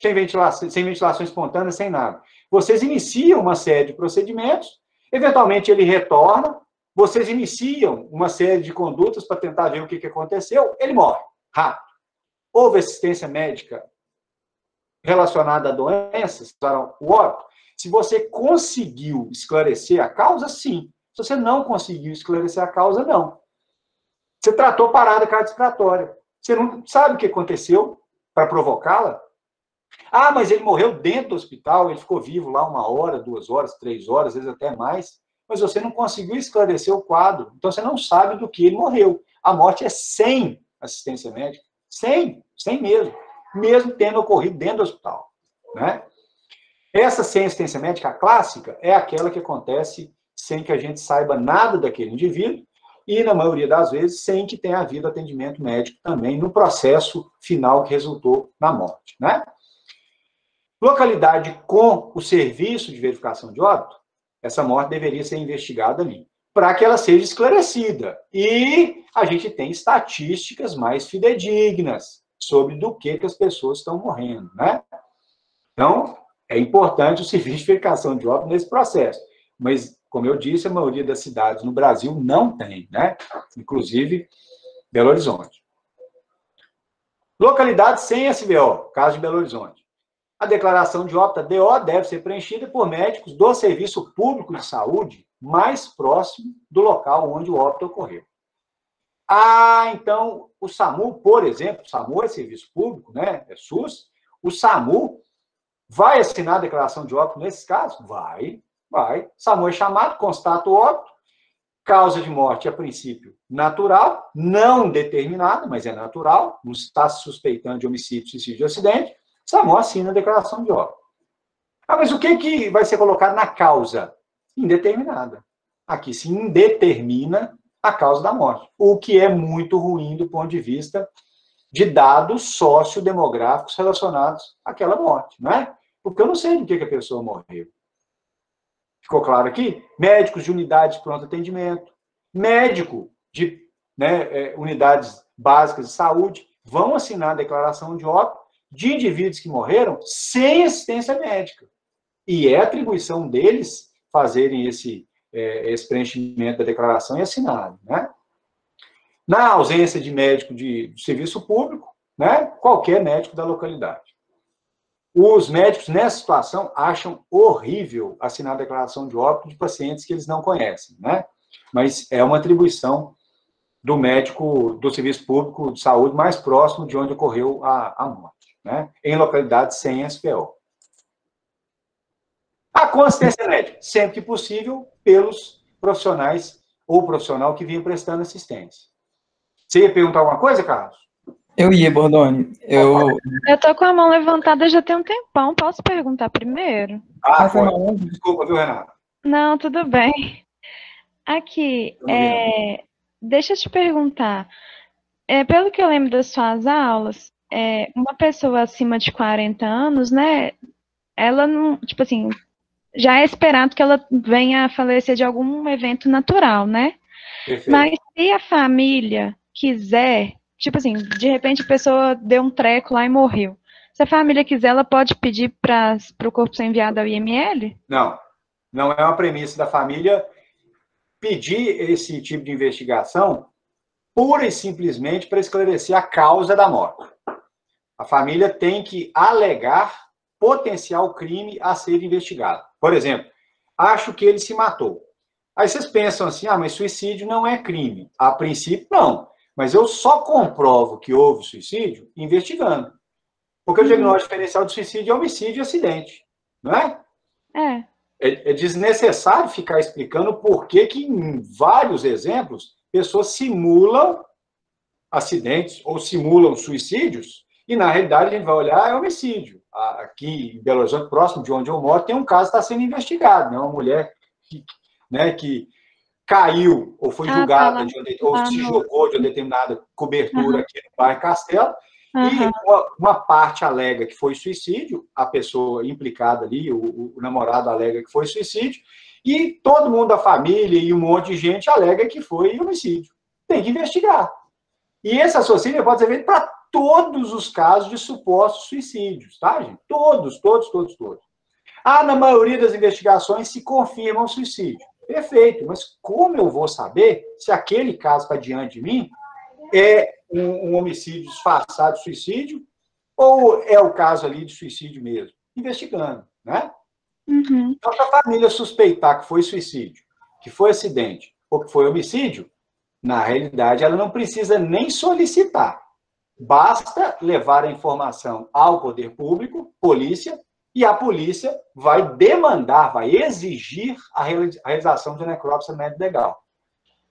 sem ventilação espontânea, sem nada. Vocês iniciam uma série de procedimentos, eventualmente ele retorna, vocês iniciam uma série de condutas para tentar ver o que aconteceu, ele morre, rápido. Houve assistência médica relacionada a doenças, para o óbito. Se você conseguiu esclarecer a causa, sim. Se você não conseguiu esclarecer a causa, não. Você tratou parada cardiorrespiratória. Você não sabe o que aconteceu para provocá-la? Ah, mas ele morreu dentro do hospital, ele ficou vivo lá 1 hora, 2 horas, 3 horas, às vezes até mais, mas você não conseguiu esclarecer o quadro. Então, você não sabe do que ele morreu. A morte é sem assistência médica. Sem mesmo tendo ocorrido dentro do hospital, né? Essa sem assistência médica clássica é aquela que acontece sem que a gente saiba nada daquele indivíduo e, na maioria das vezes, sem que tenha havido atendimento médico também no processo final que resultou na morte, né? Localidade com o serviço de verificação de óbito, essa morte deveria ser investigada ali, para que ela seja esclarecida. E a gente tem estatísticas mais fidedignas sobre do que as pessoas estão morrendo, né? Então, é importante o serviço de verificação de óbito nesse processo. Mas, como eu disse, a maioria das cidades no Brasil não tem, né? Inclusive, Belo Horizonte. Localidade sem SBO, caso de Belo Horizonte. A declaração de óbito, a DO, deve ser preenchida por médicos do Serviço Público de Saúde mais próximo do local onde o óbito ocorreu. Ah, então, o SAMU, por exemplo, o SAMU é serviço público, né? É SUS. O SAMU vai assinar a declaração de óbito nesses casos? Vai. SAMU é chamado, constata o óbito, causa de morte, a princípio, natural, não determinada, mas é natural, não está se suspeitando de homicídio, suicídio ou acidente, SAMU assina a declaração de óbito. Ah, mas o que vai ser colocado na causa? Indeterminada. Aqui se indetermina a causa da morte, o que é muito ruim do ponto de vista de dados sociodemográficos relacionados àquela morte, não é? Porque eu não sei do que a pessoa morreu. Ficou claro aqui? Médicos de unidades de pronto atendimento, médico de unidades básicas de saúde vão assinar a declaração de óbito de indivíduos que morreram sem assistência médica. E é atribuição deles fazerem esse preenchimento da declaração e assinarem, né? Na ausência de médico de serviço público, né, qualquer médico da localidade. Os médicos, nessa situação, acham horrível assinar a declaração de óbito de pacientes que eles não conhecem, né? Mas é uma atribuição do médico do serviço público de saúde mais próximo de onde ocorreu a morte, né? Em localidades sem SPO. A consistência médica, sempre que possível, pelos profissionais ou profissional que vinha prestando assistência. Você ia perguntar alguma coisa, Carlos? Eu ia, Bordoni. Eu tô com a mão levantada já tem um tempão. Posso perguntar primeiro? Ah, pode. Desculpa, viu, Renato? Não, tudo bem. Aqui, deixa eu te perguntar. Pelo que eu lembro das suas aulas, uma pessoa acima de 40 anos, né? Ela não, tipo assim, já é esperado que ela venha a falecer de algum evento natural, né? Perfeito. Mas se a família quiser, tipo assim, de repente a pessoa deu um treco lá e morreu. Se a família quiser, ela pode pedir para o corpo ser enviado ao IML? Não, não é uma premissa da família pedir esse tipo de investigação pura e simplesmente para esclarecer a causa da morte. A família tem que alegar potencial crime a ser investigado. Por exemplo, acho que ele se matou. Aí vocês pensam assim, mas suicídio não é crime. A princípio, não. Mas eu só comprovo que houve suicídio investigando. Porque o diagnóstico diferencial de suicídio é homicídio e acidente, não é? É desnecessário ficar explicando por que em vários exemplos, pessoas simulam acidentes ou simulam suicídios, e na realidade a gente vai olhar, é homicídio. Aqui em Belo Horizonte, próximo de onde eu moro, tem um caso que está sendo investigado, né? Uma mulher que caiu ou foi julgada, ou se jogou de uma determinada cobertura aqui no bairro Castelo, e uma parte alega que foi suicídio, a pessoa implicada ali, o namorado alega que foi suicídio, e todo mundo da família e um monte de gente alega que foi homicídio. Tem que investigar. E esse raciocínio pode ser feito para todos os casos de supostos suicídios, tá, gente? Todos. Na maioria das investigações se confirma um suicídio. Perfeito, mas como eu vou saber se aquele caso está diante de mim é um homicídio disfarçado de suicídio ou é o caso ali de suicídio mesmo? Investigando, né? Então, se a família suspeitar que foi suicídio, que foi acidente ou que foi homicídio, na realidade, ela não precisa nem solicitar. Basta levar a informação ao poder público, polícia, e a polícia vai demandar, vai exigir a realização de necrópsia médica legal.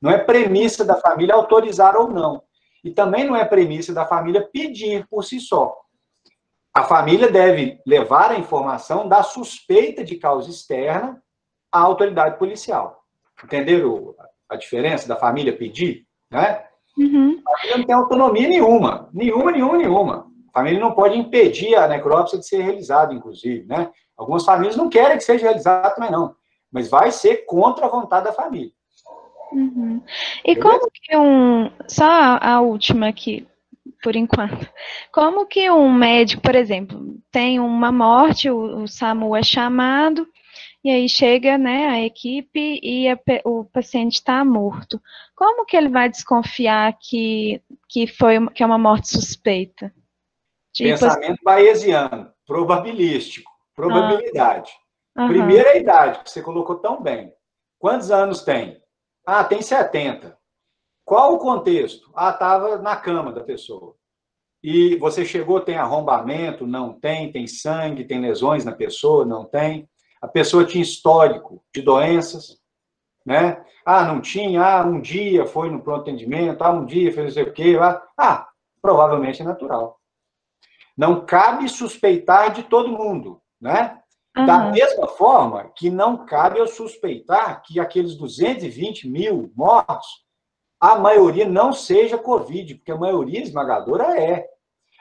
Não é premissa da família autorizar ou não. E também não é premissa da família pedir por si só. A família deve levar a informação da suspeita de causa externa à autoridade policial. Entenderam a diferença da família pedir? Né? A família não tem autonomia nenhuma. Nenhuma. A família não pode impedir a necrópsia de ser realizada, inclusive. Né? Algumas famílias não querem que seja realizada também, não. Mas vai ser contra a vontade da família. E como que só a última aqui, por enquanto. Como que um médico, por exemplo, tem uma morte, o SAMU é chamado, e aí chega, né, a equipe e o paciente está morto. Como que ele vai desconfiar que é uma morte suspeita? Pensamento bayesiano, probabilístico, probabilidade. Primeira idade, que você colocou tão bem. Quantos anos tem? Tem 70. Qual o contexto? Estava na cama da pessoa. E você chegou, tem arrombamento? Não tem. Tem sangue, tem lesões na pessoa? Não tem. A pessoa tinha histórico de doenças, né? Não tinha. Um dia foi no pronto atendimento. Um dia fez não sei o quê. Provavelmente é natural. Não cabe suspeitar de todo mundo, né? Da mesma forma que não cabe eu suspeitar que aqueles 220 mil mortos, a maioria não seja Covid, porque a maioria esmagadora é.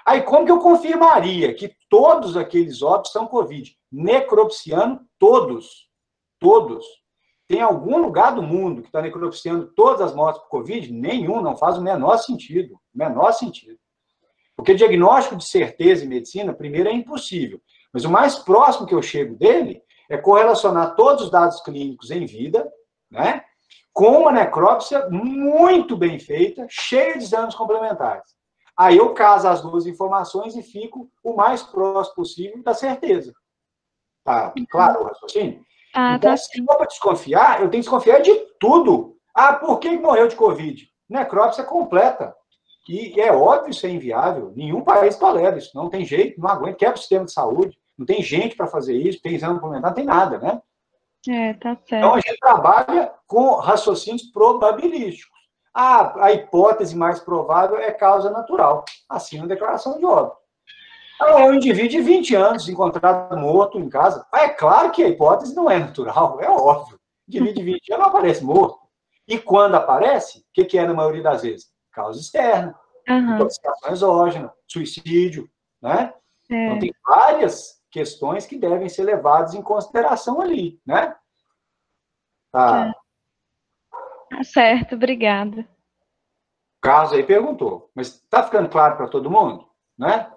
Aí, como que eu confirmaria que todos aqueles óbitos são Covid? Necropsiando todos. Tem algum lugar do mundo que está necropsiando todas as mortes por Covid? Nenhum, não faz o menor sentido. Porque diagnóstico de certeza em medicina, primeiro, é impossível. Mas o mais próximo que eu chego dele é correlacionar todos os dados clínicos em vida, né, com uma necrópsia muito bem feita, cheia de exames complementares. Aí eu caso as duas informações e fico o mais próximo possível da certeza. Tá claro o raciocínio? Então, se for para desconfiar, eu tenho que desconfiar de tudo. Por que morreu de Covid? Necrópsia completa. E é óbvio isso é inviável. Nenhum país tolera isso. Não tem jeito, não aguenta. Quebra o sistema de saúde. Não tem gente para fazer isso, tem exame complementar, não tem nada, né? Tá certo. Então, a gente trabalha com raciocínios probabilísticos. A hipótese mais provável é causa natural. Assim, a declaração de óbito. É um indivíduo de 20 anos encontrado morto em casa. É claro que a hipótese não é natural, é óbvio. Indivíduo de 20 anos não aparece morto. E quando aparece, o que é na maioria das vezes? Causa externa, intoxicação exógena, suicídio, né? Então, tem várias questões que devem ser levadas em consideração ali, né? Tá certo, obrigada. O Carlos aí perguntou, mas está ficando claro para todo mundo, né?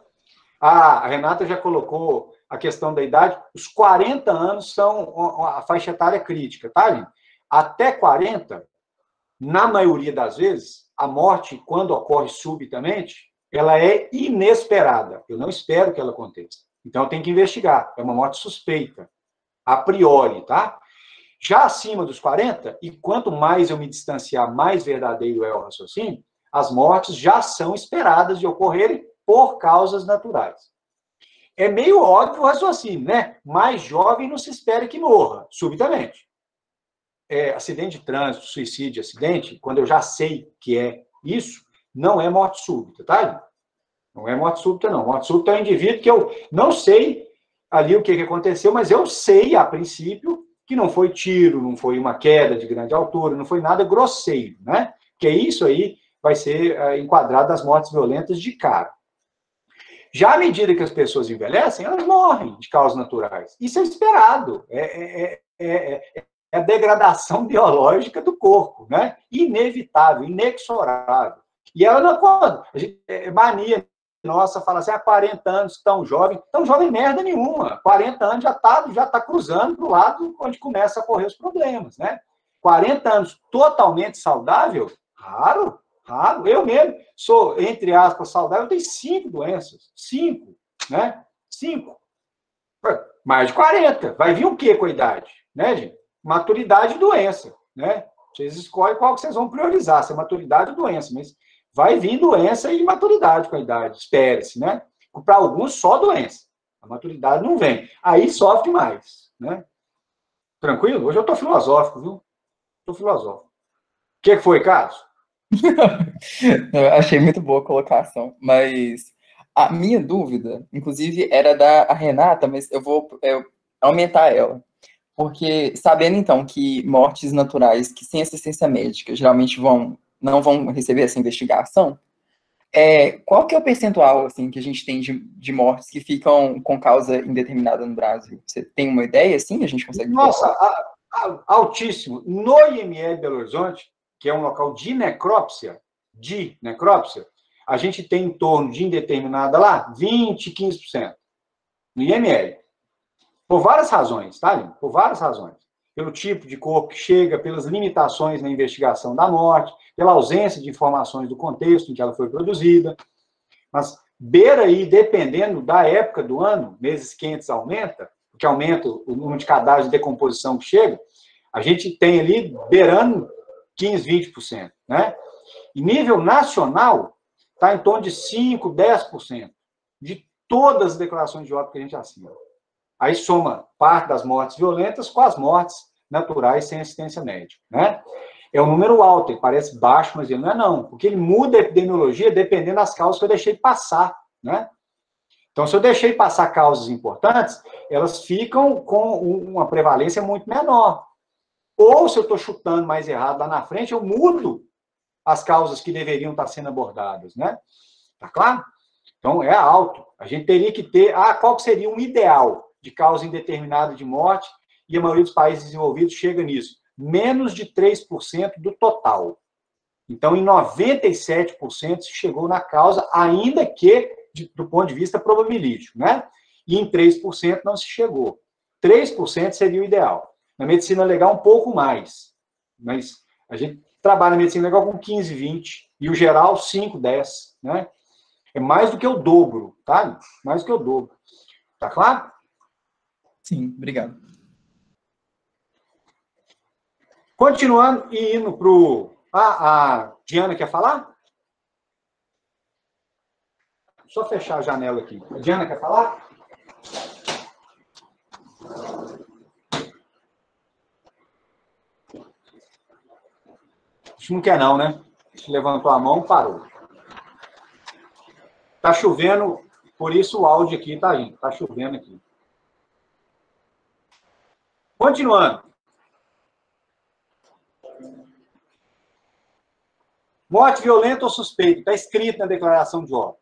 A Renata já colocou a questão da idade. Os 40 anos são a faixa etária crítica, tá, gente? Até 40, na maioria das vezes, a morte, quando ocorre subitamente, ela é inesperada. Eu não espero que ela aconteça. Então, eu tenho que investigar. É uma morte suspeita, a priori, tá? Já acima dos 40, e quanto mais eu me distanciar, mais verdadeiro é o raciocínio, as mortes já são esperadas de ocorrerem por causas naturais. É meio óbvio o raciocínio, né? Mais jovem não se espera que morra subitamente. Acidente de trânsito, suicídio, acidente, quando eu já sei que é isso, não é morte súbita, tá? Não é morte súbita, não. Morte súbita é um indivíduo que eu não sei ali o que aconteceu, mas eu sei, a princípio, que não foi tiro, não foi uma queda de grande altura, não foi nada grosseiro, né? Que isso aí vai ser enquadrado das mortes violentas de cara. Já à medida que as pessoas envelhecem, elas morrem de causas naturais. Isso é esperado. É a degradação biológica do corpo, né? Inevitável, inexorável. E ela não pode. É mania nossa falar assim, 40 anos, tão jovem merda nenhuma. 40 anos já tá cruzando para o lado onde começa a ocorrer os problemas, né? 40 anos totalmente saudável, raro. Eu mesmo sou, entre aspas, saudável, eu tenho 5 doenças. 5, né? 5. Mais de 40. Vai vir o quê com a idade? Né, gente? Maturidade e doença, né? Vocês escolhem qual que vocês vão priorizar, se é maturidade ou doença, mas vai vir doença e maturidade com a idade, espera-se, né? Para alguns, só doença. A maturidade não vem. Aí sofre mais, né? Tranquilo? Hoje eu estou filosófico, viu? Estou filosófico. O que foi, Carlos? Eu achei muito boa a colocação, mas a minha dúvida, inclusive, era da Renata, mas eu vou aumentar ela. Porque, sabendo, então, que mortes naturais que sem assistência médica geralmente não vão receber essa investigação, qual que é o percentual assim, que a gente tem de mortes que ficam com causa indeterminada no Brasil? Você tem uma ideia, assim? A gente consegue... Nossa, altíssimo. No IML Belo Horizonte, que é um local de necrópsia, a gente tem em torno de indeterminada lá, 20%, 15%. No IML. Por várias razões, tá, Lino? Por várias razões. Pelo tipo de corpo que chega, pelas limitações na investigação da morte, pela ausência de informações do contexto em que ela foi produzida. Mas beira aí, dependendo da época do ano, meses quentes aumenta, porque aumenta o número de cadáveres de decomposição que chega, a gente tem ali beirando 15%, 20%, né? E nível nacional, está em torno de 5%, 10% de todas as declarações de óbito que a gente assina. Aí soma parte das mortes violentas com as mortes naturais sem assistência médica, né? É um número alto, ele parece baixo, mas ele não é não, porque ele muda a epidemiologia dependendo das causas que eu deixei passar, né? Então, se eu deixei passar causas importantes, elas ficam com uma prevalência muito menor. Ou, se eu estou chutando mais errado lá na frente, eu mudo as causas que deveriam estar sendo abordadas, né? Tá claro? Então, é alto. A gente teria que ter... qual que seria um ideal de causa indeterminada de morte? E a maioria dos países desenvolvidos chega nisso. Menos de 3% do total. Então, em 97% se chegou na causa, ainda que do ponto de vista probabilístico, né? E em 3% não se chegou. 3% seria o ideal. Na medicina legal, um pouco mais. Mas a gente trabalha na medicina legal com 15, 20. E o geral, 5, 10. Né? É mais do que o dobro, tá? Mais do que o dobro. Tá claro? Sim, obrigado. Continuando e indo para o... a Diana quer falar? Só fechar a janela aqui. A Diana quer falar? Acho que não quer não, né? Levantou a mão, parou. Tá chovendo, por isso o áudio aqui tá indo. Tá chovendo aqui. Continuando. Morte violenta ou suspeita. Está escrito na declaração de óbito.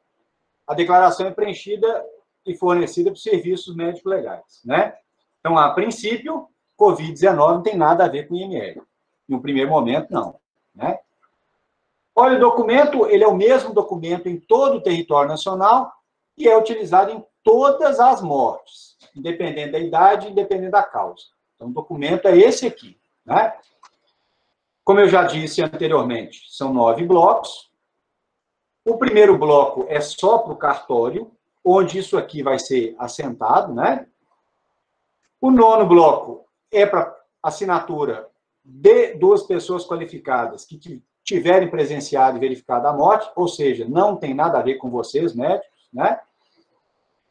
A declaração é preenchida e fornecida por serviços médicos legais, né? Então, a princípio, Covid-19 não tem nada a ver com IML. No primeiro momento, não, né? Olha, o documento, ele é o mesmo documento em todo o território nacional, e é utilizado em todas as mortes, independente da idade, independente da causa. Então, o documento é esse aqui, né? Como eu já disse anteriormente, são 9 blocos. O primeiro bloco é só para o cartório, onde isso aqui vai ser assentado, né? O 9º bloco é para assinatura de 2 pessoas qualificadas que tiverem presenciado e verificado a morte, ou seja, não tem nada a ver com vocês, médicos, né?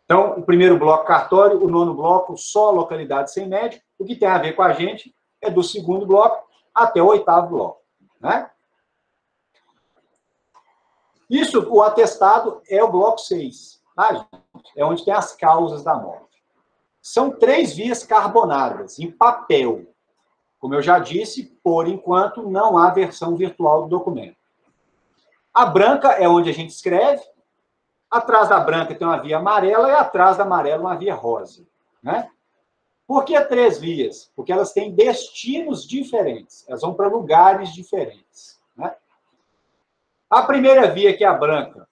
Então, o primeiro bloco, cartório, o 9º bloco, só localidade sem médico. O que tem a ver com a gente é do 2º bloco até o 8º bloco, né? Isso, o atestado é o bloco 6, tá, gente? É onde tem as causas da morte. São 3 vias carbonadas, em papel. Como eu já disse, por enquanto, não há versão virtual do documento. A branca é onde a gente escreve. Atrás da branca tem uma via amarela e atrás da amarela uma via rosa, né? Por que 3 vias? Porque elas têm destinos diferentes. Elas vão para lugares diferentes, né? A primeira via, que é a branca,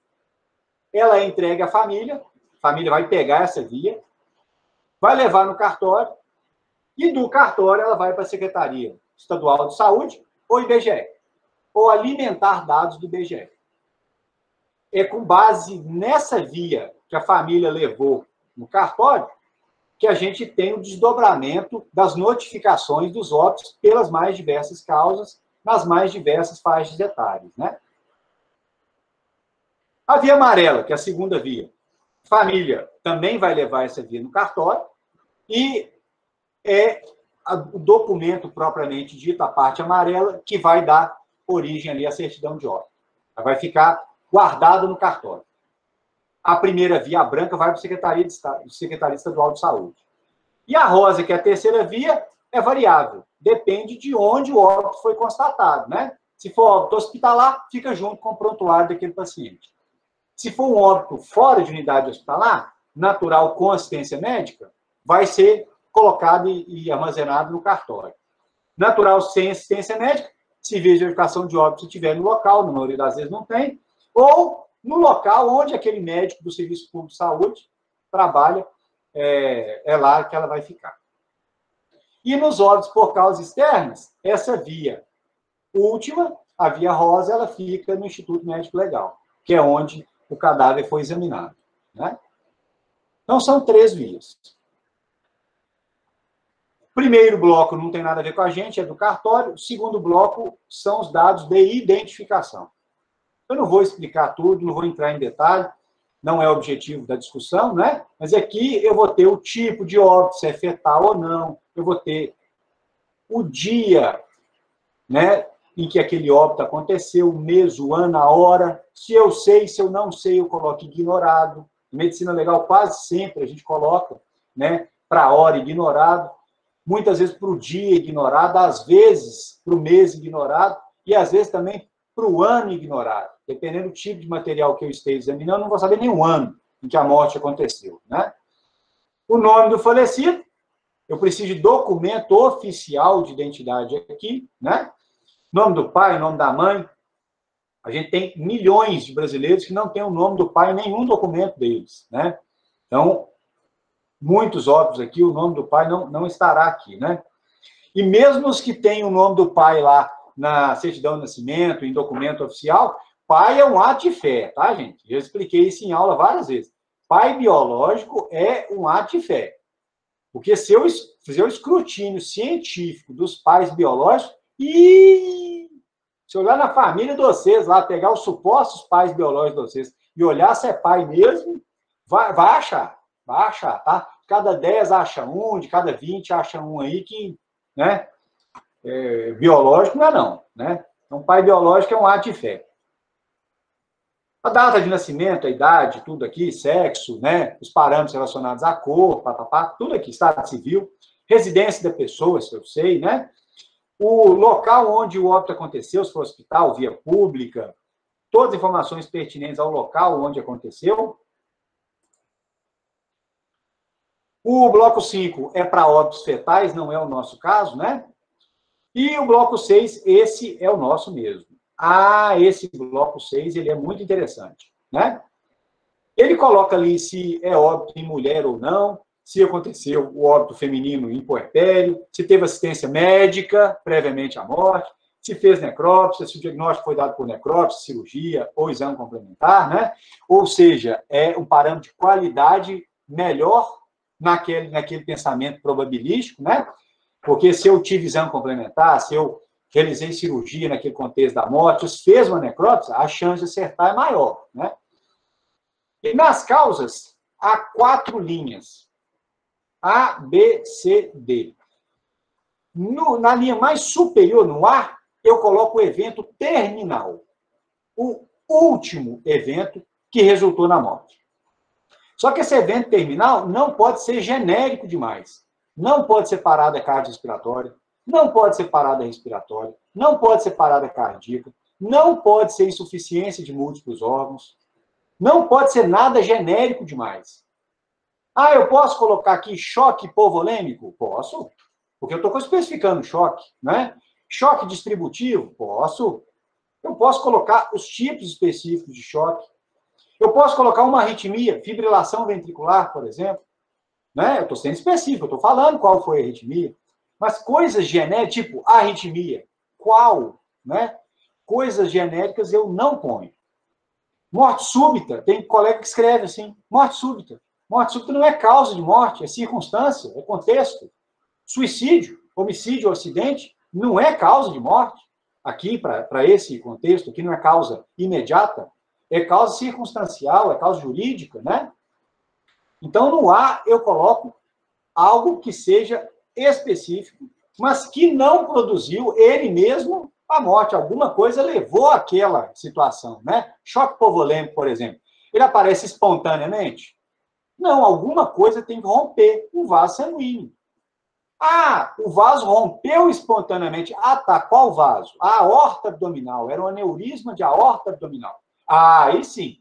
ela é entregue à família. A família vai pegar essa via, vai levar no cartório, e do cartório ela vai para a Secretaria Estadual de Saúde ou IBGE, ou alimentar dados do IBGE. É com base nessa via que a família levou no cartório que a gente tem o desdobramento das notificações dos óbitos pelas mais diversas causas, nas mais diversas faixas etárias, né? A via amarela, que é a segunda via, família também vai levar essa via no cartório e é o documento propriamente dito, a parte amarela, que vai dar origem ali à certidão de óbito. Ela vai ficar guardada no cartório. A primeira via branca vai para a Secretaria Estadual de Saúde. E a rosa, que é a terceira via, é variável. Depende de onde o óbito foi constatado, né? Se for óbito hospitalar, fica junto com o prontuário daquele paciente. Se for um óbito fora de unidade hospitalar, natural com assistência médica, vai ser colocado e armazenado no cartório. Natural sem assistência médica, serviço de verificação de óbito se tiver no local, na maioria das vezes não tem, ou no local onde aquele médico do Serviço Público de Saúde trabalha, é lá que ela vai ficar. E nos óbitos por causas externas, essa via última, a via rosa, ela fica no Instituto Médico Legal, que é onde o cadáver foi examinado, né? Então, são 3 vias. Primeiro bloco não tem nada a ver com a gente, é do cartório. O segundo bloco são os dados de identificação. Eu não vou explicar tudo, não vou entrar em detalhe, não é o objetivo da discussão, né? Mas aqui eu vou ter o tipo de óbito, se é fetal ou não, eu vou ter o dia, né, em que aquele óbito aconteceu, o mês, o ano, a hora. Se eu sei, se eu não sei, eu coloco ignorado. Em medicina legal, quase sempre a gente coloca, né, para a hora ignorado, muitas vezes para o dia ignorado, às vezes para o mês ignorado, e às vezes também para o ano ignorado. Dependendo do tipo de material que eu esteja examinando, eu não vou saber nem o ano em que a morte aconteceu, né? O nome do falecido, eu preciso de documento oficial de identidade aqui, né? Nome do pai, nome da mãe. A gente tem milhões de brasileiros que não têm o nome do pai em nenhum documento deles, né? Então, muitos óbitos aqui, o nome do pai não estará aqui, né? E mesmo os que têm o nome do pai lá na certidão de nascimento, em documento oficial, pai é um ato de fé, tá, gente? Já expliquei isso em aula várias vezes. Pai biológico é um ato de fé. Porque se eu fizer o escrutínio científico dos pais biológicos, e se olhar na família de vocês lá, pegar os supostos pais biológicos de vocês e olhar se é pai mesmo, vai achar, tá? Cada 10 acha um, de cada 20 acha um aí que, né, biológico não é não, né? Então, pai biológico é um ato de fé. A data de nascimento, a idade, tudo aqui, sexo, né, os parâmetros relacionados à cor, papapá, tudo aqui, estado civil, residência da pessoa, se eu sei, né? O local onde o óbito aconteceu, se for hospital, via pública, todas as informações pertinentes ao local onde aconteceu. O bloco 5 é para óbitos fetais, não é o nosso caso, né? E o bloco 6, esse é o nosso mesmo. Ah, esse bloco 6, ele é muito interessante, né? Ele coloca ali se é óbito em mulher ou não, se aconteceu o óbito feminino em puerpério, se teve assistência médica previamente à morte, se fez necrópsia, se o diagnóstico foi dado por necrópsia, cirurgia ou exame complementar, né? Ou seja, é um parâmetro de qualidade melhor naquele pensamento probabilístico, né? Porque se eu tive exame complementar, se eu realizei cirurgia naquele contexto da morte, se fez uma necrópsia, a chance de acertar é maior, né? E nas causas, há 4 linhas. A, B, C, D. Na linha mais superior, no A, eu coloco o evento terminal. O último evento que resultou na morte. Só que esse evento terminal não pode ser genérico demais. Não pode ser parada cardiorrespiratória, não pode ser parada respiratória, não pode ser parada cardíaca, não pode ser insuficiência de múltiplos órgãos, não pode ser nada genérico demais. Ah, eu posso colocar aqui choque hipovolêmico? Posso, porque eu estou especificando choque, né? Choque distributivo? Posso. Eu posso colocar os tipos específicos de choque. Eu posso colocar uma arritmia, fibrilação ventricular, por exemplo. Né? Eu estou sendo específico, eu estou falando qual foi a arritmia. Mas coisas genéricas, tipo arritmia, qual? Né? Coisas genéricas eu não ponho. Morte súbita, tem colega que escreve assim, morte súbita. Morte súbita não é causa de morte, é circunstância, é contexto. Suicídio, homicídio ou acidente não é causa de morte. Aqui, para esse contexto, aqui não é causa imediata, é causa circunstancial, é causa jurídica, né? Então, no A, eu coloco algo que seja específico, mas que não produziu ele mesmo a morte. Alguma coisa levou àquela situação, né? Choque hipovolêmico, por exemplo. Ele aparece espontaneamente? Não, alguma coisa tem que romper o vaso sanguíneo. Ah, o vaso rompeu espontaneamente. Ah, tá, qual vaso? A aorta abdominal. Era um aneurisma de aorta abdominal. Ah, aí sim.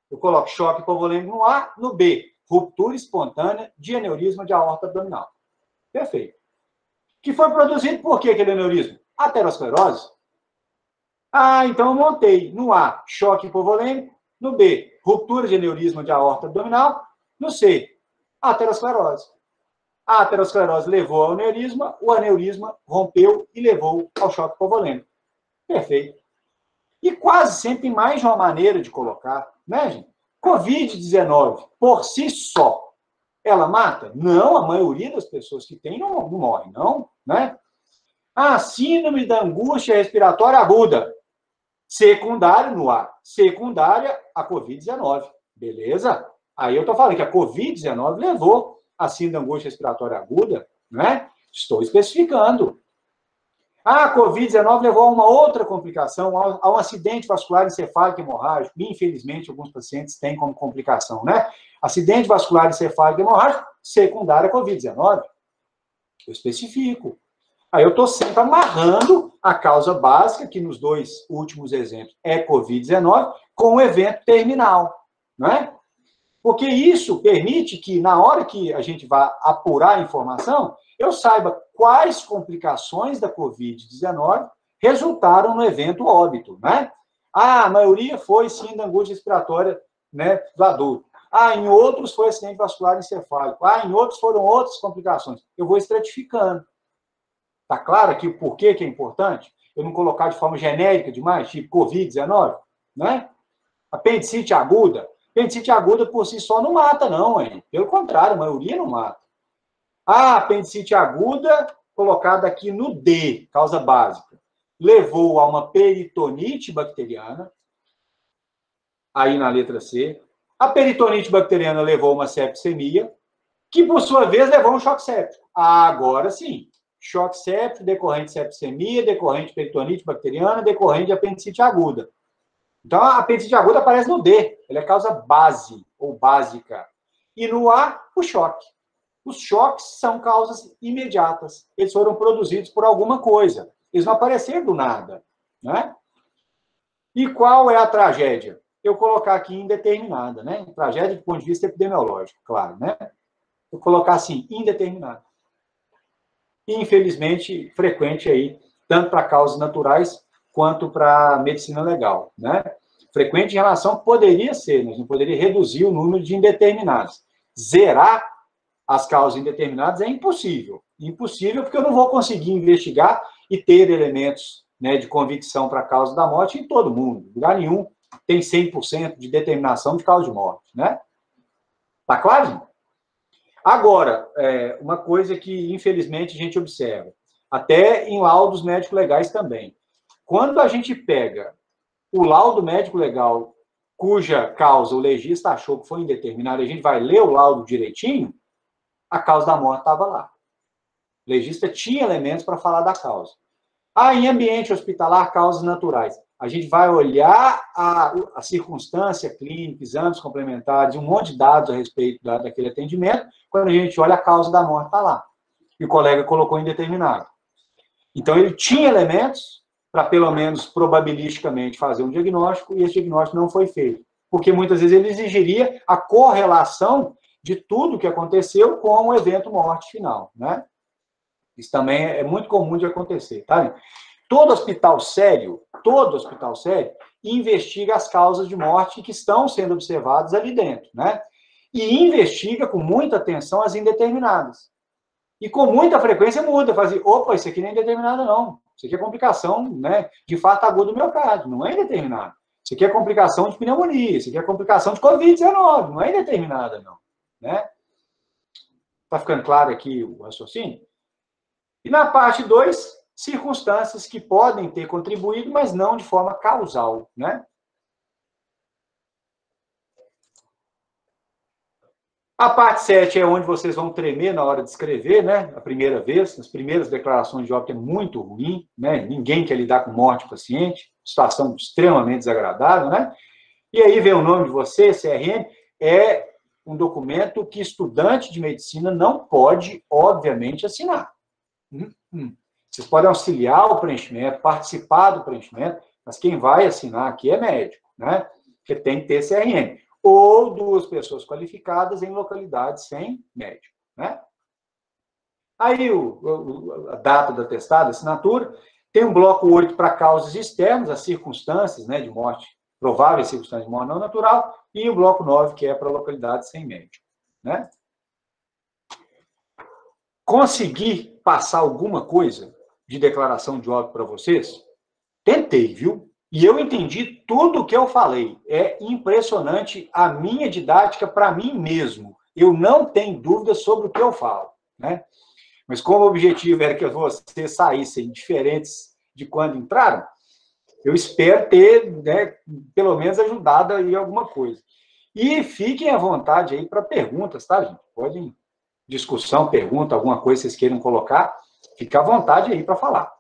Eu coloco choque hipovolêmico no A, no B, ruptura espontânea de aneurisma de aorta abdominal. Perfeito. Que foi produzido por quê, aquele aneurisma? Aterosclerose. Ah, então eu montei no A, choque hipovolêmico, no B, ruptura de aneurisma de aorta abdominal, no C, aterosclerose. A aterosclerose levou ao aneurisma, o aneurisma rompeu e levou ao choque hipovolêmico. Perfeito. E quase sempre tem mais de uma maneira de colocar, né, gente? Covid-19, por si só, ela mata? Não, a maioria das pessoas que tem não morre, não, né? Ah, síndrome da angústia respiratória aguda. Secundária no A. Secundária a Covid-19. Beleza? Aí eu estou falando que a Covid-19 levou a síndrome da angústia respiratória aguda, né? Estou especificando. A Covid-19 levou a uma outra complicação, a um acidente vascular encefálico hemorrágico. Infelizmente, alguns pacientes têm como complicação, né? Acidente vascular encefálico hemorrágico, secundária à Covid-19. Eu especifico. Aí eu estou sempre amarrando a causa básica, que nos 2 últimos exemplos é Covid-19, com o evento terminal, né? Porque isso permite que, na hora que a gente vá apurar a informação, eu saiba quais complicações da Covid-19 resultaram no evento óbito, né? Ah, a maioria foi síndrome da angústia respiratória, né, do adulto. Ah, em outros foi acidente vascular encefálico. Ah, em outros foram outras complicações. Eu vou estratificando. Tá claro aqui o porquê que é importante? Eu não colocar de forma genérica demais, tipo Covid-19, né? Apendicite aguda. Apendicite aguda por si só não mata, não, hein? Pelo contrário, a maioria não mata. A apendicite aguda, colocada aqui no D, causa básica, levou a uma peritonite bacteriana, aí na letra C. A peritonite bacteriana levou a uma septicemia, que por sua vez levou a um choque séptico. Agora sim, choque séptico decorrente de septicemia, decorrente de peritonite bacteriana, decorrente de apendicite aguda. Então, a apendicite aguda aparece no D, ela é causa base, ou básica. E no A, o choque. Os choques são causas imediatas. Eles foram produzidos por alguma coisa. Eles não apareceram do nada, né? E qual é a tragédia? Eu colocar aqui indeterminada, né? Tragédia do ponto de vista epidemiológico, claro, né? Eu colocar assim, indeterminada. Infelizmente, frequente aí, tanto para causas naturais quanto para medicina legal, né? frequente em relação ao que poderia ser, né? A gente poderia reduzir o número de indeterminados. Zerar as causas indeterminadas é impossível. Impossível porque eu não vou conseguir investigar e ter elementos, né, de convicção para a causa da morte em todo mundo. Lugar nenhum tem 100% de determinação de causa de morte, né? Tá claro, gente? Agora, uma coisa que, infelizmente, a gente observa, até em laudos médico-legais também. Quando a gente pega o laudo médico-legal cuja causa o legista achou que foi indeterminada, a gente vai ler o laudo direitinho, a causa da morte estava lá. O legista tinha elementos para falar da causa. Em ambiente hospitalar, causas naturais. A gente vai olhar a circunstância clínica, exames complementares, um monte de dados a respeito daquele atendimento. Quando a gente olha, a causa da morte está lá. E o colega colocou indeterminado. Então, ele tinha elementos para, pelo menos, probabilisticamente, fazer um diagnóstico, e esse diagnóstico não foi feito. Porque, muitas vezes, ele exigiria a correlação de tudo que aconteceu com o evento morte final, né? Isso também é muito comum de acontecer, tá? Todo hospital sério, investiga as causas de morte que estão sendo observadas ali dentro, né? E investiga com muita atenção as indeterminadas. E com muita frequência muda, faz assim, opa, isso aqui não é indeterminado, não. Isso aqui é complicação, né, de infarto agudo do miocárdio, não é indeterminado. Isso aqui é complicação de pneumonia, isso aqui é complicação de Covid-19, não é indeterminada, não. Né? Tá ficando claro aqui o raciocínio? E na parte 2, circunstâncias que podem ter contribuído, mas não de forma causal, né? A parte 7 é onde vocês vão tremer na hora de escrever, né? A primeira vez, as primeiras declarações de óbito é muito ruim, né? Ninguém quer lidar com morte do paciente, situação extremamente desagradável, né? E aí vem o nome de você, CRM, é um documento que estudante de medicina não pode, obviamente, assinar. Vocês podem auxiliar o preenchimento, participar do preenchimento, mas quem vai assinar aqui é médico, né? Porque tem que ter CRM. Ou 2 pessoas qualificadas em localidades sem médico, né? Aí, a data do atestado, a assinatura, tem um bloco 8 para causas externas, as circunstâncias, né, de morte, prováveis circunstâncias de morte não natural, e o bloco 9, que é para localidades sem médico, né? Consegui passar alguma coisa de declaração de óbito para vocês? Tentei, viu? E eu entendi tudo o que eu falei. É impressionante a minha didática para mim mesmo. Eu não tenho dúvidas sobre o que eu falo, né? Mas como o objetivo era que vocês saíssem diferentes de quando entraram, eu espero ter, né, pelo menos ajudado aí alguma coisa. E fiquem à vontade aí para perguntas, tá, gente? Podem, discussão, pergunta, alguma coisa que vocês queiram colocar, fica à vontade aí para falar.